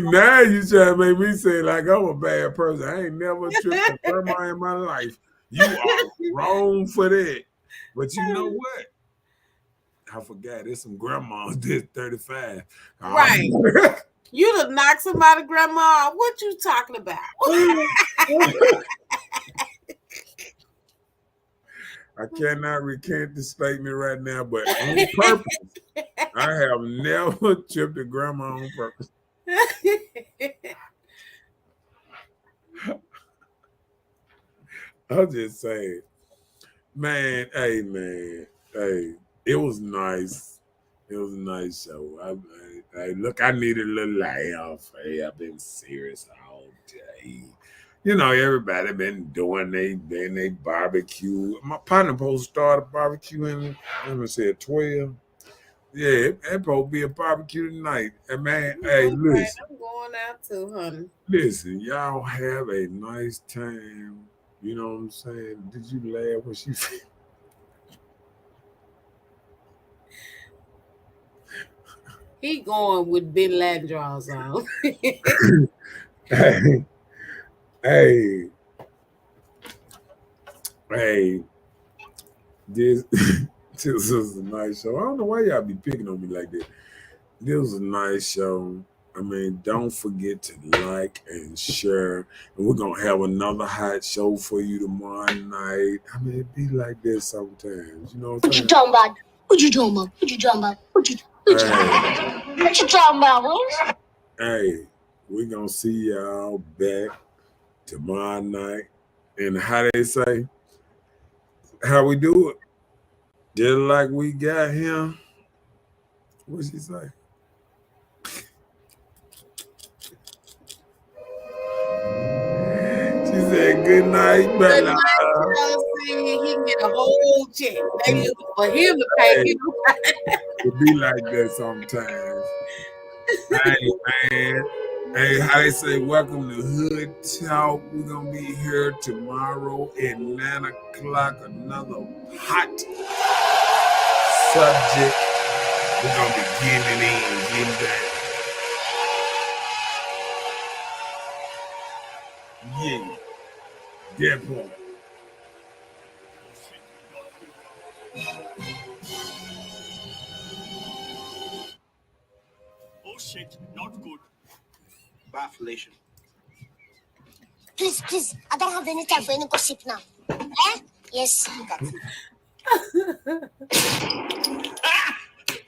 now you trying to make me say like I'm a bad person. I ain't never tripped a grandma in my life. You are wrong for that. But you know what? I forgot. There's some grandmas that's 35. Right. You done knock somebody grandma off. What you talking about? I cannot recant the statement right now, but on purpose, I have never tripped a grandma on purpose. I'm just saying, man, hey, it was nice. It was a nice show. Look, I need a little laugh. Hey, I've been serious all day. You know, everybody been doing they barbecue. My partner supposed to start a barbecue in, let me say, 12. Yeah, it supposed to be a barbecue tonight. And man, hey, listen. I'm going out too, honey. Listen, y'all have a nice time. You know what I'm saying? Did you laugh when she He going with Bin Laden draws on. hey, this this was a nice show. I don't know why y'all be picking on me like that. This was a nice show. I mean, don't forget to like and share. And we're gonna have another hot show for you tomorrow night. I mean, it be like this sometimes. You know what I'm saying? talking about? What you talking about? What you talking about? What you talking about, Willis? Hey, we're gonna see y'all back tomorrow night. And how they say, how we do it? Just like we got him. What she say? She said, good night, Bella. He can get a whole check. They looking for him to pay him. It be like that sometimes. Hey, man. Hey, how they say, welcome to Hood Talk. We're going to be here tomorrow at 9 o'clock. Another hot subject. We're going to be getting it in, getting down. Yeah. That part. Oh shit, not good. Bafflation. Please, I don't have any time for any gossip now. Eh? Yes, you got it.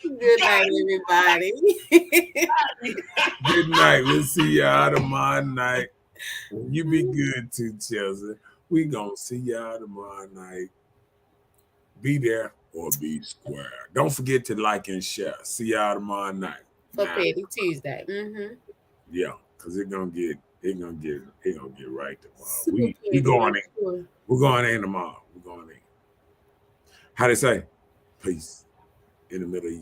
Good night, everybody. Good night. We'll see y'all tomorrow night. You be good too, Chelsea. We gonna see y'all tomorrow night. Be there. or be square. Don't forget to like and share. See y'all tomorrow night. For Nah, Petty Tuesday. Mm-hmm. yeah, because it's gonna get right tomorrow. Super We petty, going in. sure. We're going in tomorrow. We're going in. How they say? Peace in the Middle East.